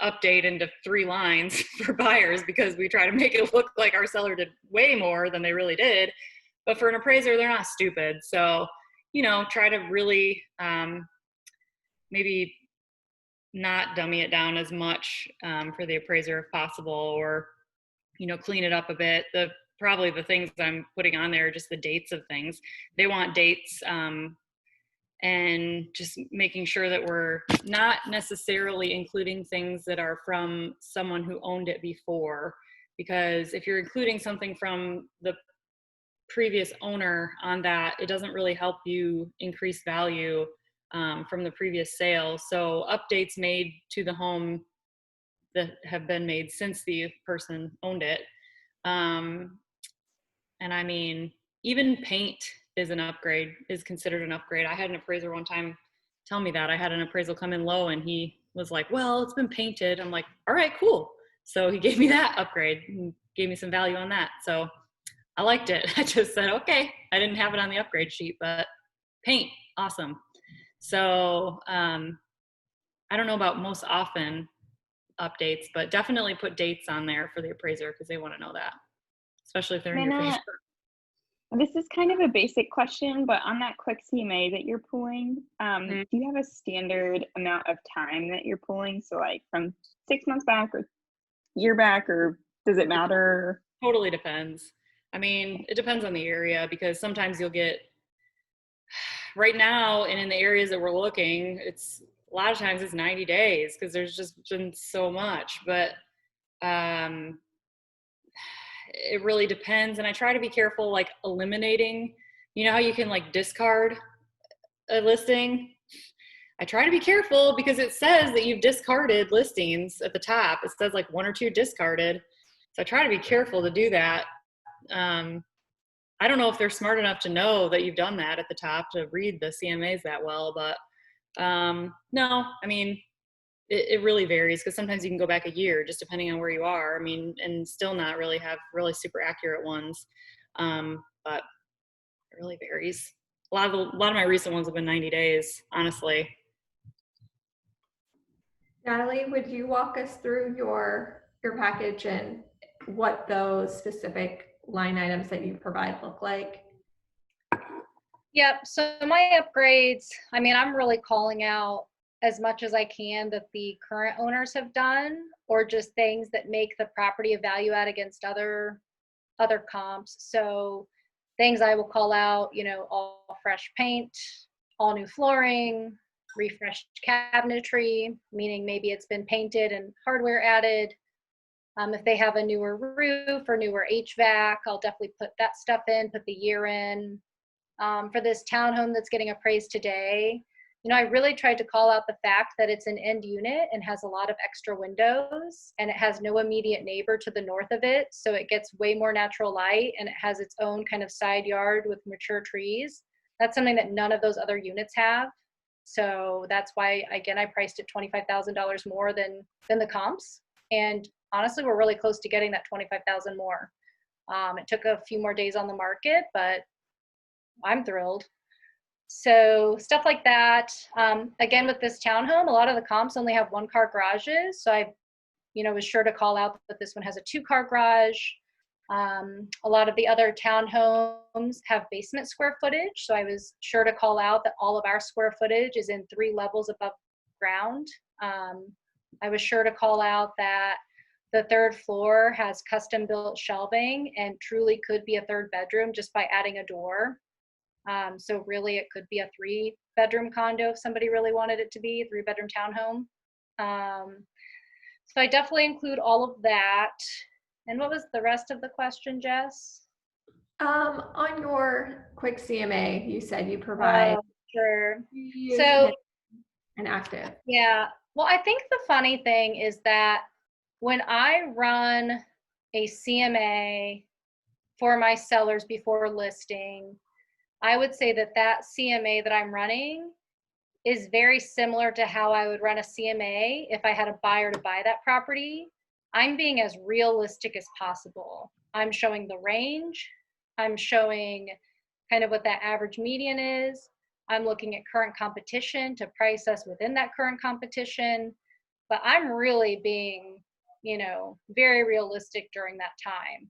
update into 3 lines for buyers because we try to make it look like our seller did way more than they really did. But for an appraiser, they're not stupid. So, you know, try to really maybe not dummy it down as much for the appraiser if possible, or, you know, clean it up a bit. Probably the things I'm putting on there are just the dates of things. They want dates and just making sure that we're not necessarily including things that are from someone who owned it before. Because if you're including something from the previous owner on that, it doesn't really help you increase value from the previous sale. So updates made to the home that have been made since the person owned it. And I mean, even paint is considered an upgrade. I had an appraiser one time tell me that. I had an appraisal come in low and he was like, well, it's been painted. I'm like, all right, cool. So he gave me that upgrade and gave me some value on that. So I liked it. I just said, okay, I didn't have it on the upgrade sheet, but paint, awesome. So I don't know about most often updates, but definitely put dates on there for the appraiser because they want to know that, especially if they're in your Minna, favor. this is kind of a basic question, but on that quick CMA that you're pulling, do you have a standard amount of time that you're pulling? So like from 6 months back or year back, or does it matter? Totally depends. I mean, it depends on the area because sometimes you'll get, right now, and in the areas that we're looking, it's a lot of times it's 90 days because there's just been so much. But it really depends. And I try to be careful, like eliminating, you know how you can like discard a listing? I try to be careful because it says that you've discarded listings at the top. It says like 1 or 2 discarded. So I try to be careful to do that. I don't know if they're smart enough to know that you've done that at the top to read the CMAs that well, but no, I mean, it really varies because sometimes you can go back a year just depending on where you are. I mean, and still not really have really super accurate ones. But it really varies. A lot of my recent ones have been 90 days, honestly. Natalie, would you walk us through your package and what those specific line items that you provide look like? Yep. So my upgrades, I mean, I'm really calling out as much as I can that the current owners have done, or just things that make the property a value add against other comps. So things I will call out, you know, all fresh paint, all new flooring, refreshed cabinetry, meaning maybe it's been painted and hardware added. If they have a newer roof or newer HVAC, I'll definitely put that stuff in, put the year in. For this townhome that's getting appraised today, you know, I really tried to call out the fact that it's an end unit and has a lot of extra windows, and it has no immediate neighbor to the north of it. So it gets way more natural light, and it has its own kind of side yard with mature trees. That's something that none of those other units have. So that's why, again, I priced it $25,000 more than the comps. And honestly, we're really close to getting that 25,000 more. It took a few more days on the market, but I'm thrilled. So stuff like that. Again, with this townhome, a lot of the comps only have 1-car garages. So I, you know, was sure to call out that this one has a 2-car garage. A lot of the other townhomes have basement square footage. So I was sure to call out that all of our square footage is in 3 levels above ground. I was sure to call out that the 3rd floor has custom built shelving and truly could be a 3rd bedroom just by adding a door. So really it could be a 3-bedroom condo if somebody really wanted it to be a 3-bedroom townhome. So I definitely include all of that. And what was the rest of the question, Jess? On your quick CMA, you said you provide sure. So an active. Yeah. Well, I think the funny thing is that when I run a CMA for my sellers before listing, I would say that that CMA that I'm running is very similar to how I would run a CMA if I had a buyer to buy that property. I'm being as realistic as possible. I'm showing the range. I'm showing kind of what that average median is. I'm looking at current competition to price us within that current competition. But I'm really being, you know, very realistic during that time.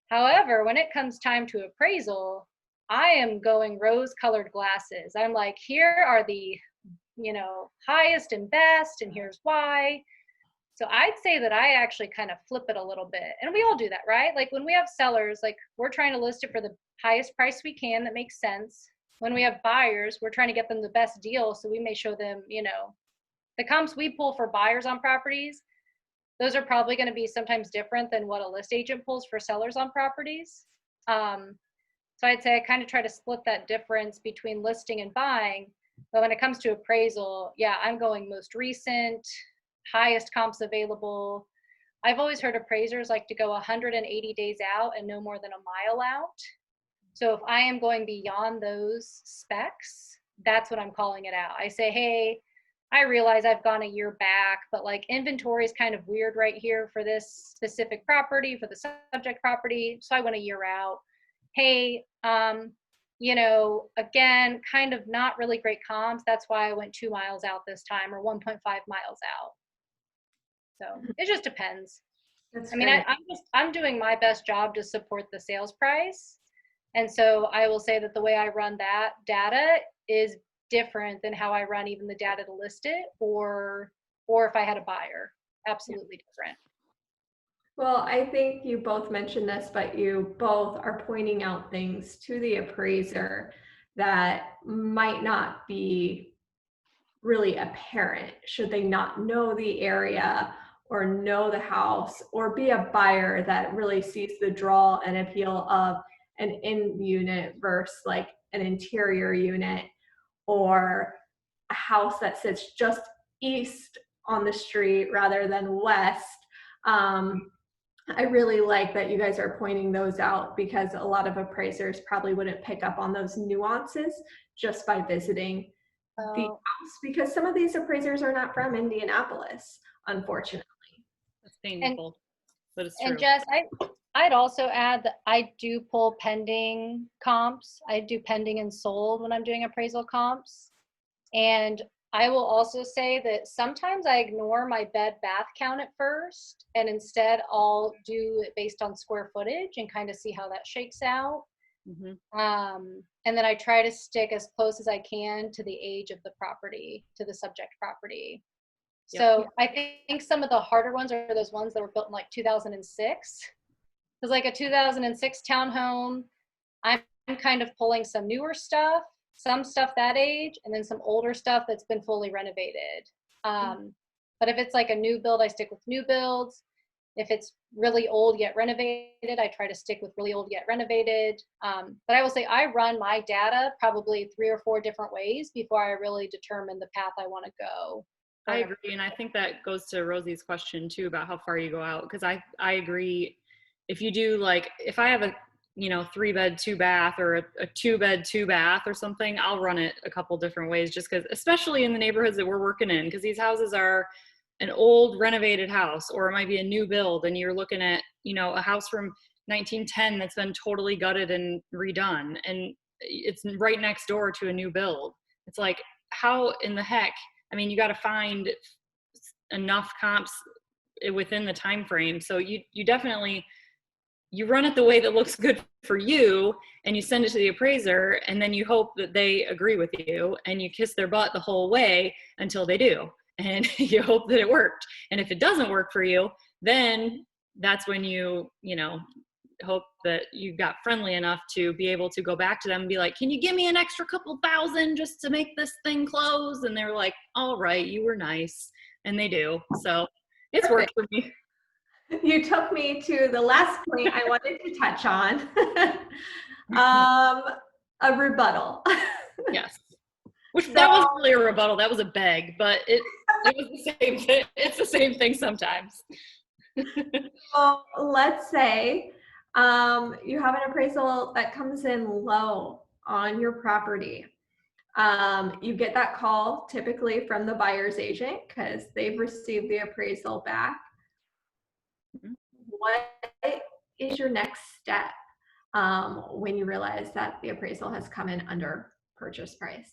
However, when it comes time to appraisal, I am going rose-colored glasses. I'm like, here are the, you know, highest and best, and here's why. So I'd say that I actually kind of flip it a little bit. And we all do that, right? Like when we have sellers, like we're trying to list it for the highest price we can that makes sense. When we have buyers, we're trying to get them the best deal. So we may show them, you know, the comps we pull for buyers on properties, those are probably going to be sometimes different than what a list agent pulls for sellers on properties. So I'd say I kind of try to split that difference between listing and buying. But when it comes to appraisal, yeah, I'm going most recent, highest comps available. I've always heard appraisers like to go 180 days out and no more than a mile out. So if I am going beyond those specs, that's what I'm calling it out. I say, hey, I realize I've gone a year back, but like inventory is kind of weird right here for this specific property, for the subject property. So I went a year out. Hey, again, kind of not really great comps. That's why I went 2 miles out this time, or 1.5 miles out. So it just depends. That's I mean, great. I'm doing my best job to support the sales price. And so I will say that the way I run that data is different than how I run even the data to list it, or if I had a buyer. Absolutely different. Well, I think you both mentioned this, but you both are pointing out things to the appraiser that might not be really apparent should they not know the area or know the house, or be a buyer that really sees the draw and appeal of an in unit versus like an interior unit, or a house that sits just east on the street rather than west. I really like that you guys are pointing those out, because a lot of appraisers probably wouldn't pick up on those nuances just by visiting the house, because some of these appraisers are not from Indianapolis, unfortunately. That's painful, but it's true. And Jess, I'd also add that I do pull pending comps. I do pending and sold when I'm doing appraisal comps. And I will also say that sometimes I ignore my bed bath count at first, and instead I'll do it based on square footage and kind of see how that shakes out. And then I try to stick as close as I can to the age of the property, to the subject property. Yep. So I think some of the harder ones are those ones that were built in like 2006. Because like a 2006 townhome, I'm kind of pulling some newer stuff, some stuff that age, and then some older stuff that's been fully renovated. But if it's like a new build, I stick with new builds. If it's really old yet renovated, I try to stick with really old yet renovated. But I will say I run my data probably 3 or 4 different ways before I really determine the path I want to go. I agree, and I think that goes to Rosie's question too about how far you go out, because I agree. If you do, like, if I have a 3-bed 2-bath or a 2-bed 2-bath or something, I'll run it a couple different ways, just because, especially in the neighborhoods that we're working in, because these houses are an old renovated house, or it might be a new build, and you're looking at a house from 1910 that's been totally gutted and redone, and it's right next door to a new build. It's like, how in the heck? I mean, you got to find enough comps within the time frame. So you definitely, you run it the way that looks good for you, and you send it to the appraiser, and then you hope that they agree with you, and you kiss their butt the whole way until they do, and you hope that it worked. And if it doesn't work for you, then that's when you hope that you got friendly enough to be able to go back to them and be like, can you give me an extra couple thousand just to make this thing close? And they're like, all right, you were nice. And they do. So it's worked for me. You took me to the last point I wanted to touch on. A rebuttal. Yes. Which that wasn't really a rebuttal, that was a beg, but it was the same thing. It's the same thing sometimes. Well, let's say you have an appraisal that comes in low on your property. You get that call typically from the buyer's agent because they've received the appraisal back. What is your next step when you realize that the appraisal has come in under purchase price?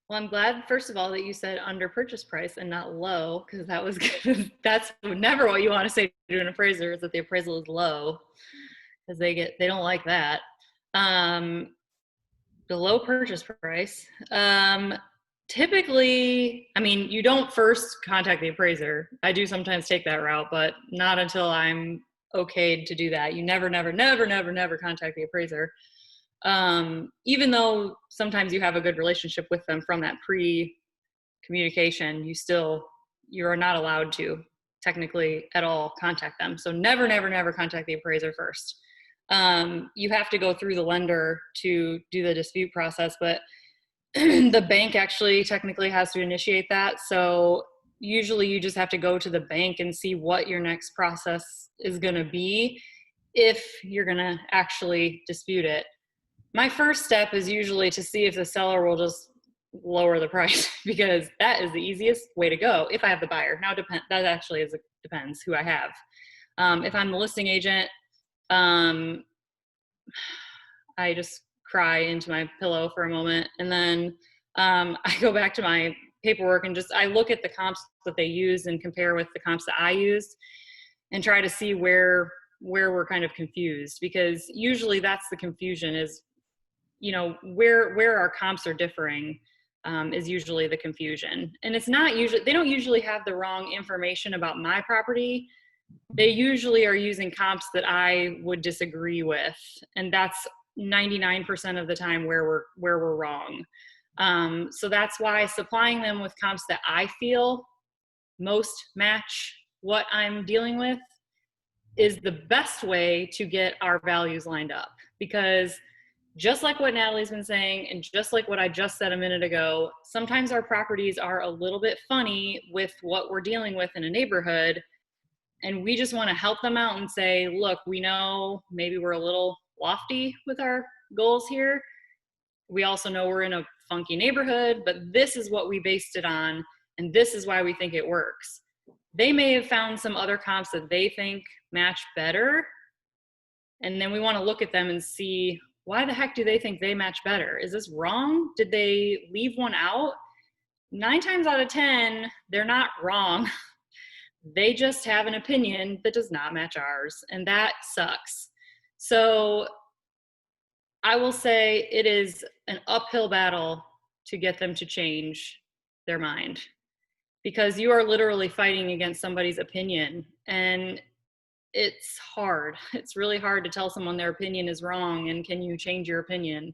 Well, I'm glad, first of all, that you said under purchase price and not low, because that's never what you want to say to an appraiser, is that the appraisal is low, because they don't like that. The low purchase price. Typically, I mean, you don't first contact the appraiser. I do sometimes take that route, but not until I'm okayed to do that. You never contact the appraiser. Even though sometimes you have a good relationship with them from that pre-communication, you are not allowed to technically at all contact them. So never contact the appraiser first. You have to go through the lender to do the dispute process, but the bank actually technically has to initiate that. So usually you just have to go to the bank and see what your next process is going to be if you're going to actually dispute it. My first step is usually to see if the seller will just lower the price, because that is the easiest way to go if I have the buyer. Now that actually depends who I have. If I'm the listing agent, I just cry into my pillow for a moment. And then I go back to my paperwork and I look at the comps that they use and compare with the comps that I used and try to see where we're kind of confused, because usually that's the confusion is, where our comps are differing is usually the confusion. And it's not usually, they don't usually have the wrong information about my property. They usually are using comps that I would disagree with. And that's 99% of the time where we're wrong. So that's why supplying them with comps that I feel most match what I'm dealing with is the best way to get our values lined up. Because just like what Natalie's been saying, and just like what I just said a minute ago, sometimes our properties are a little bit funny with what we're dealing with in a neighborhood. And we just want to help them out and say, look, we know maybe we're a little lofty with our goals here. We also know we're in a funky neighborhood, but this is what we based it on. And this is why we think it works. They may have found some other comps that they think match better. And then we want to look at them and see, why the heck do they think they match better? Is this wrong? Did they leave one out? 9 times out of 10, they're not wrong. They just have an opinion that does not match ours, and that sucks. So I will say it is an uphill battle to get them to change their mind, because you are literally fighting against somebody's opinion, and it's hard. It's really hard to tell someone their opinion is wrong and can you change your opinion?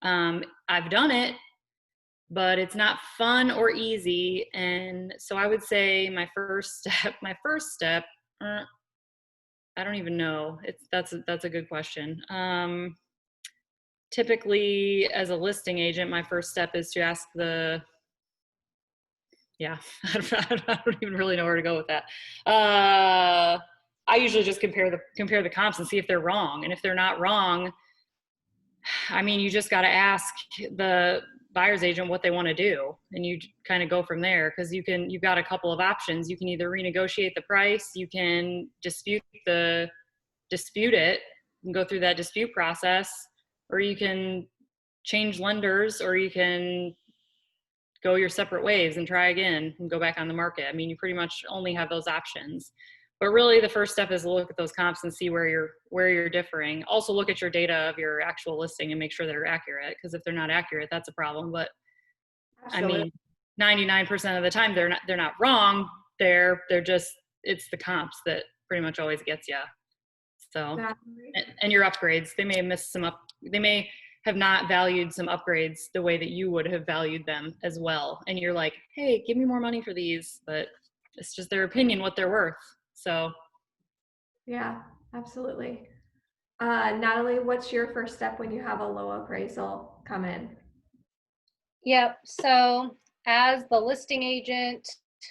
I've done it, but it's not fun or easy. And so I would say my first step, I don't even know. That's a good question. Typically as a listing agent, my first step is to ask I don't even really know where to go with that. I usually just compare the comps and see if they're wrong. And if they're not wrong, I mean, you just got to ask the buyer's agent what they want to do, and you kind of go from there, because you've got a couple of options. You can either renegotiate the price, you can dispute it and go through that dispute process, or you can change lenders, or you can go your separate ways and try again and go back on the market. I mean, you pretty much only have those options. But really the first step is to look at those comps and see where you're differing. Also look at your data of your actual listing and make sure they're accurate, because if they're not accurate, that's a problem. But absolutely. I mean, 99% of the time they're not wrong. They're just, it's the comps that pretty much always gets you. So, and your upgrades, they may have missed they may have not valued some upgrades the way that you would have valued them as well. And you're like, hey, give me more money for these, but it's just their opinion, what they're worth. So. Yeah, absolutely. Natalie, what's your first step when you have a low appraisal come in? Yep. So as the listing agent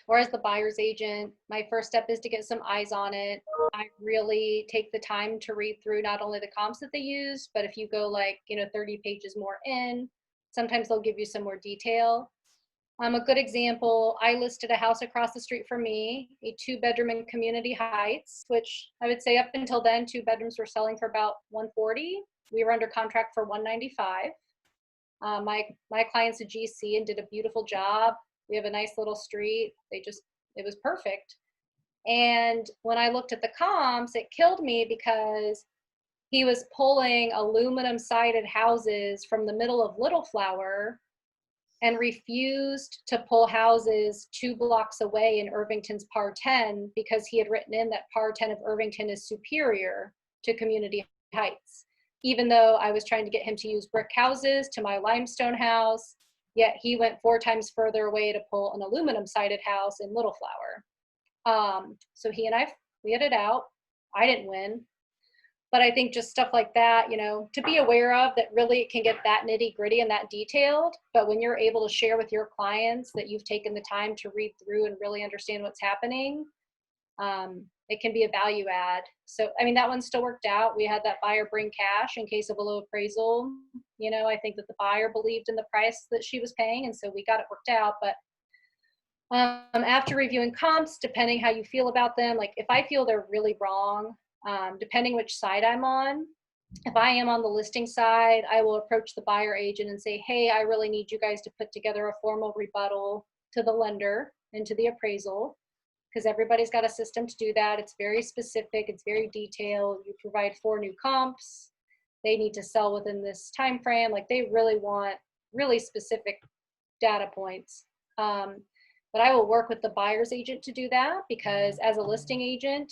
or as the buyer's agent, my first step is to get some eyes on it. I really take the time to read through not only the comps that they use, but if you go 30 pages more in, sometimes they'll give you some more detail. A good example, I listed a house across the street from me, a 2-bedroom in Community Heights, which I would say up until then, 2 bedrooms were selling for about $140. We were under contract for $195. My client's a GC and did a beautiful job. We have a nice little street. It was perfect. And when I looked at the comps, it killed me because he was pulling aluminum sided houses from the middle of Little Flower and refused to pull houses 2 blocks away in Irvington's PAR 10 because he had written in that PAR 10 of Irvington is superior to Community Heights. Even though I was trying to get him to use brick houses to my limestone house, yet he went 4 times further away to pull an aluminum sided house in Little Flower. So he and we had it out. I didn't win. But I think just stuff like that, to be aware of, that really it can get that nitty gritty and that detailed. But when you're able to share with your clients that you've taken the time to read through and really understand what's happening, it can be a value add. So, I mean, that one still worked out. We had that buyer bring cash in case of a low appraisal. I think that the buyer believed in the price that she was paying, and so we got it worked out. But after reviewing comps, depending how you feel about them, like if I feel they're really wrong, depending which side I'm on, If I am on the listing side, I will approach the buyer agent and say, hey, I really need you guys to put together a formal rebuttal to the lender and to the appraisal, because everybody's got a system to do that. It's very specific, it's very detailed. You provide 4 new comps. They need to sell within this time frame. Like, they really want really specific data points. But I will work with the buyer's agent to do that, because as a listing agent,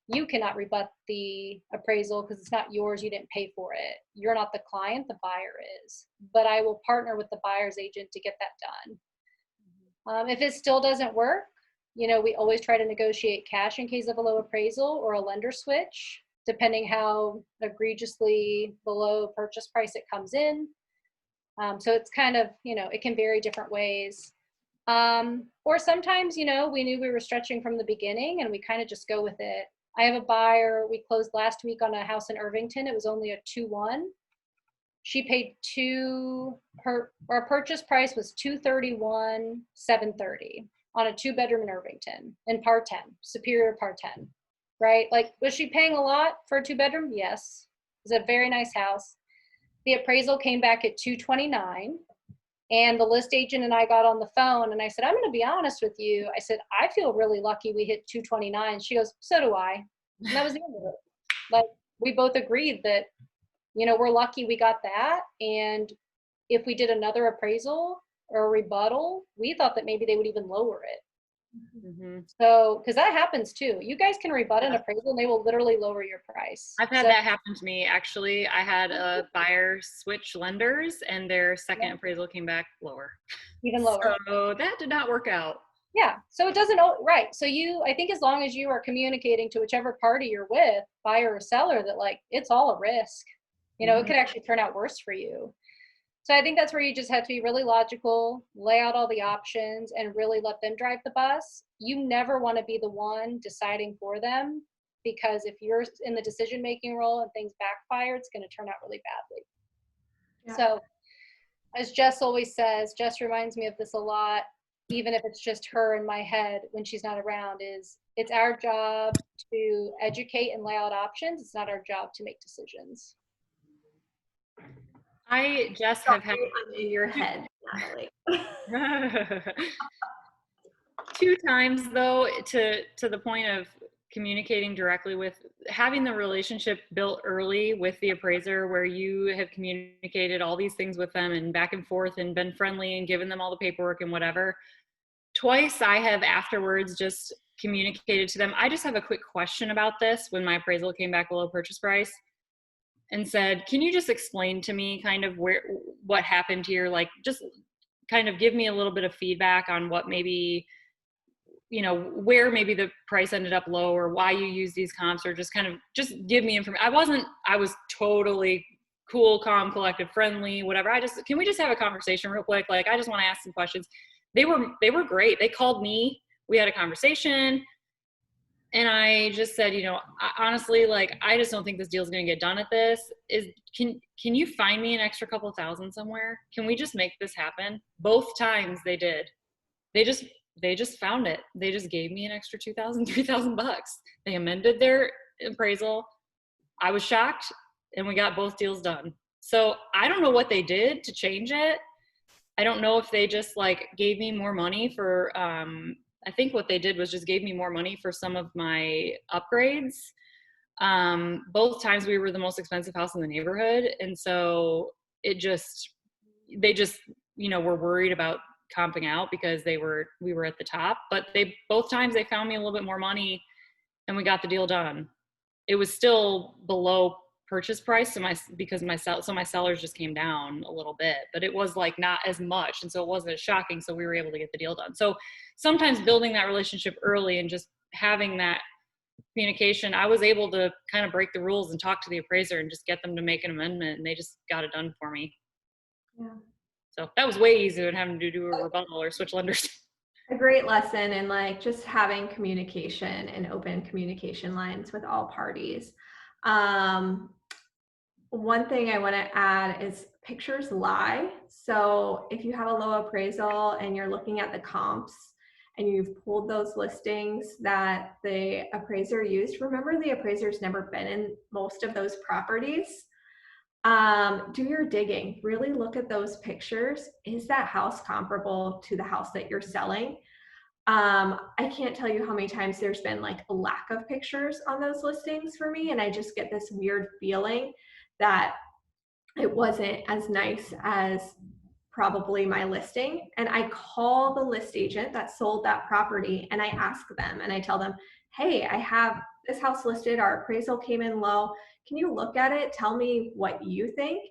you cannot rebut the appraisal because it's not yours. You didn't pay for it. You're not the client, the buyer is. But I will partner with the buyer's agent to get that done. If it still doesn't work, you know, we always try to negotiate cash in case of a low appraisal or a lender switch, depending how egregiously below purchase price it comes in. So it's kind of, you know, it can vary different ways. Or sometimes, you know, we knew we were stretching from the beginning and we kind of just go with it. I have a buyer, we closed last week on a house in Irvington. It was only a 2-1. She paid our purchase price was $231,730 on a 2-bedroom in Irvington in par 10, superior par 10, right? Like, was she paying a lot for a 2-bedroom? Yes. It was a very nice house. The appraisal came back at $229,000. And the list agent and I got on the phone and I said, I'm going to be honest with you. I said, I feel really lucky we hit 229. She goes, so do I. And that was the end of it. Like, we both agreed that, you know, we're lucky we got that. And if we did another appraisal or a rebuttal, we thought that maybe they would even lower it. Mm-hmm. So, because that happens too. You guys can rebut an appraisal and they will literally lower your price. I've had that happen to me. Actually, I had a buyer switch lenders and their second appraisal came back lower. Even lower. So that did not work out. Yeah. So it doesn't, right. So I think as long as you are communicating to whichever party you're with, buyer or seller, that like, it's all a risk, you know, it could actually turn out worse for you. So I think that's where you just have to be really logical, lay out all the options and really let them drive the bus. You never want to be the one deciding for them, because if you're in the decision-making role and things backfire, it's going to turn out really badly. Yeah. So as Jess always says, Jess reminds me of this a lot, even if it's just her in my head when she's not around, is it's our job to educate and lay out options. It's not our job to make decisions. I just have had in your head, Natalie. 2 times though, to the point of communicating directly with, having the relationship built early with the appraiser, where you have communicated all these things with them and back and forth and been friendly and given them all the paperwork and whatever. Twice I have afterwards just communicated to them, I just have a quick question about this, when my appraisal came back below purchase price, and said, can you just explain to me kind of what happened here? Like, just kind of give me a little bit of feedback on what maybe, you know, where maybe the price ended up low, or why you use these comps, or just kind of just give me information. I was totally cool, calm, collected, friendly, whatever. Can we just have a conversation real quick? Like, I just want to ask some questions. They were great. They called me, we had a conversation. And I just said, you know, honestly, like, I just don't think this deal is going to get done at this. Can you find me an extra couple thousand somewhere? Can we just make this happen? Both times they did. They just found it. They just gave me an extra $2,000, $3,000. They amended their appraisal. I was shocked, and we got both deals done. So I don't know what they did to change it. I don't know if they just like gave me more money for, I think what they did was just gave me more money for some of my upgrades. Both times we were the most expensive house in the neighborhood. And so they just, you know, were worried about comping out because we were at the top, but both times they found me a little bit more money and we got the deal done. It was still below purchase price. So my sellers just came down a little bit, but it was like not as much. And so it wasn't as shocking. So we were able to get the deal done. So sometimes building that relationship early and just having that communication, I was able to kind of break the rules and talk to the appraiser and just get them to make an amendment, and they just got it done for me. Yeah. So that was way easier than having to do a rebuttal or switch lenders. A great lesson in like just having communication and open communication lines with all parties. One thing I want to add is pictures lie. So if you have a low appraisal and you're looking at the comps and you've pulled those listings that the appraiser used, remember the appraiser's never been in most of those properties. Do your digging. Really look at those pictures. Is that house comparable to the house that you're selling? I can't tell you how many times there's been like a lack of pictures on those listings for me, and I just get this weird feeling that it wasn't as nice as probably my listing. And I call the list agent that sold that property and I ask them and I tell them, hey, I have this house listed, our appraisal came in low. Can you look at it? Tell me what you think.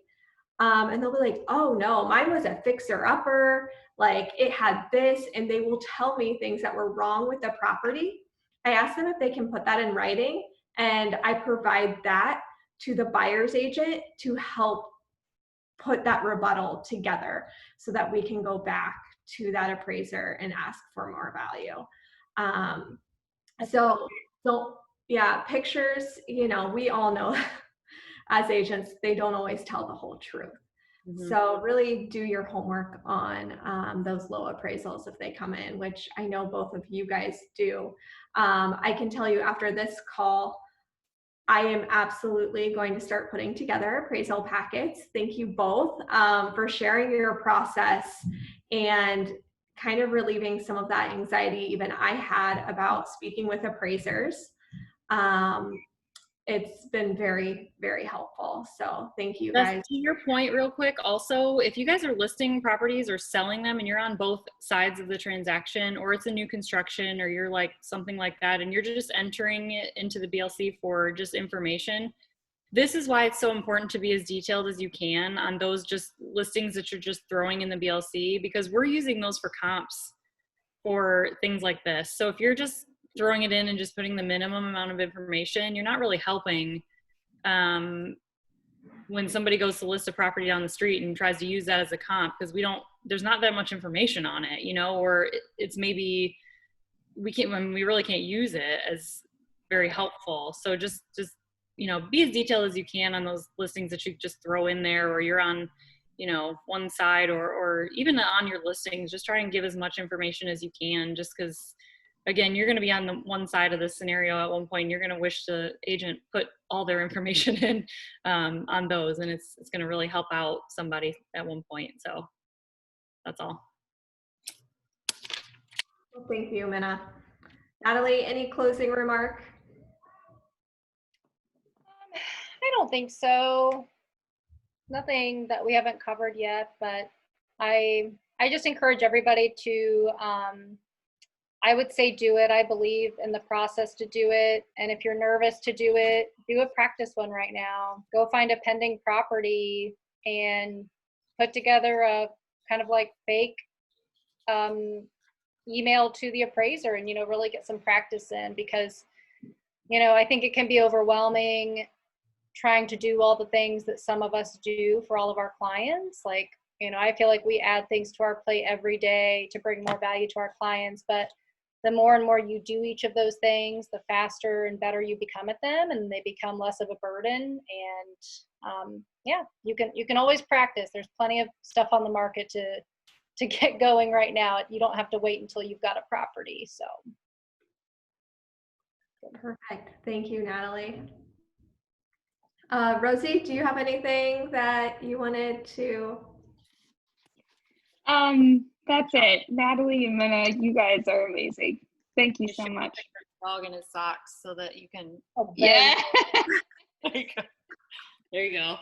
And they'll be like, oh no, mine was a fixer upper, like it had this, and they will tell me things that were wrong with the property. I ask them if they can put that in writing, and I provide that to the buyer's agent to help put that rebuttal together so that we can go back to that appraiser and ask for more value. So yeah, pictures, you know, we all know as agents, they don't always tell the whole truth. Mm-hmm. So really do your homework on those low appraisals if they come in, which I know both of you guys do. I can tell you after this call, I am absolutely going to start putting together appraisal packets. Thank you both for sharing your process and kind of relieving some of that anxiety even I had about speaking with appraisers. It's been very, very helpful. So thank you guys. To your point real quick, also, if you guys are listing properties or selling them and you're on both sides of the transaction, or it's a new construction or you're like something like that, and you're just entering it into the BLC for just information, this is why it's so important to be as detailed as you can on those just listings that you're just throwing in the BLC, because we're using those for comps for things like this. So if you're just throwing it in and just putting the minimum amount of information, you're not really helping when somebody goes to list a property down the street and tries to use that as a comp, because there's not that much information on it, you know, or it's maybe we really can't use it as very helpful. So just, you know, be as detailed as you can on those listings that you just throw in there, or you're on, you know, one side, or even on your listings, just try and give as much information as you can, just because again, you're going to be on the one side of the scenario at one point, and you're going to wish the agent put all their information in on those, and it's going to really help out somebody at one point. So that's all. Well, thank you, Minna. Natalie, any closing remark? I don't think so. Nothing that we haven't covered yet, but I just encourage everybody to I would say do it. I believe in the process to do it. And if you're nervous to do it, do a practice one right now. Go find a pending property and put together a kind of like fake email to the appraiser and, you know, really get some practice in, because, you know, I think it can be overwhelming trying to do all the things that some of us do for all of our clients. Like, you know, I feel like we add things to our plate every day to bring more value to our clients, but the more and more you do each of those things, the faster and better you become at them, and they become less of a burden. And yeah, you can always practice. There's plenty of stuff on the market to get going right now. You don't have to wait until you've got a property. So perfect. Thank you, Natalie. Rosie, do you have anything that you wanted to? That's it. Natalie and Minna, you guys are amazing. Thank you so much. Dog in his socks so that you can. oh, Yeah. There you go.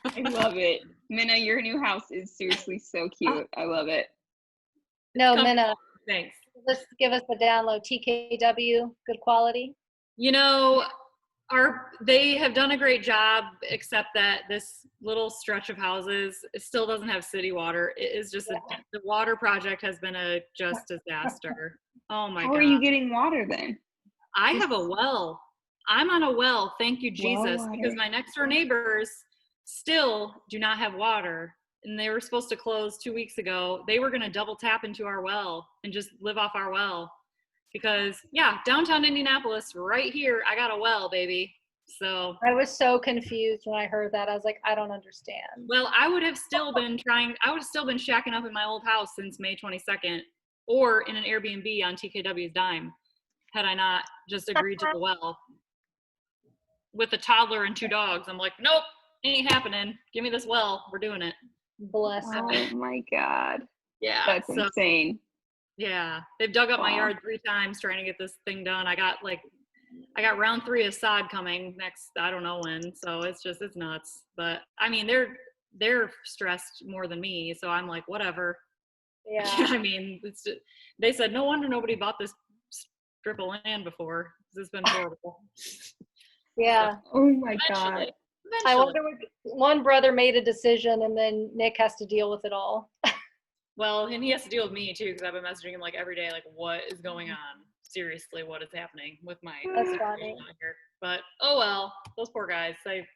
I love it. Minna, your new house is seriously so cute. I love it. No, Minna, thanks. Let's give us the download. TKW, good quality. You know, they have done a great job, except that this little stretch of houses, it still doesn't have city water. It is just the water project has been a just disaster. Oh my God. How are you getting water then? I have a well. I'm on a well. Thank you, Jesus. Well, because my next door neighbors still do not have water. And they were supposed to close 2 weeks ago. They were going to double tap into our well and just live off our well. Because yeah, downtown Indianapolis, right here, I got a well, baby. So I was so confused when I heard that. I was like, I don't understand. Well, I would have still been shacking up in my old house since May 22nd, or in an Airbnb on TKW's dime, had I not just agreed to the well. With a toddler and 2 dogs, I'm like, nope, ain't happening. Give me this well. We're doing it. Bless Oh them. my God. Yeah. That's so, insane. yeah. They've dug up my Wow. yard 3 times trying to get this thing done. I got round 3 of sod coming next, I don't know when. So it's nuts. But I mean, they're stressed more than me. So I'm like, whatever. Yeah. I mean, they said, no wonder nobody bought this strip of land before. It's been horrible. Yeah. Oh my God. Eventually. I wonder if one brother made a decision and then Nick has to deal with it all. Well, and he has to deal with me too, because I've been messaging him like every day, like, what is going on? Seriously, what is happening with my That's situation funny. out here? But oh well, those poor guys. I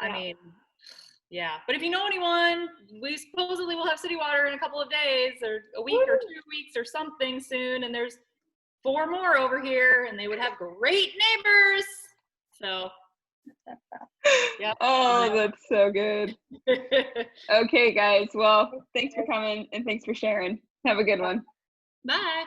Yeah. mean, yeah. But if you know anyone, we supposedly will have city water in a couple of days, or a week or 2 weeks or something soon, and there's 4 more over here, and they would have great neighbors. So, yeah. Oh, that's so good. Okay, guys. Well, thanks for coming and thanks for sharing. Have a good one. Bye.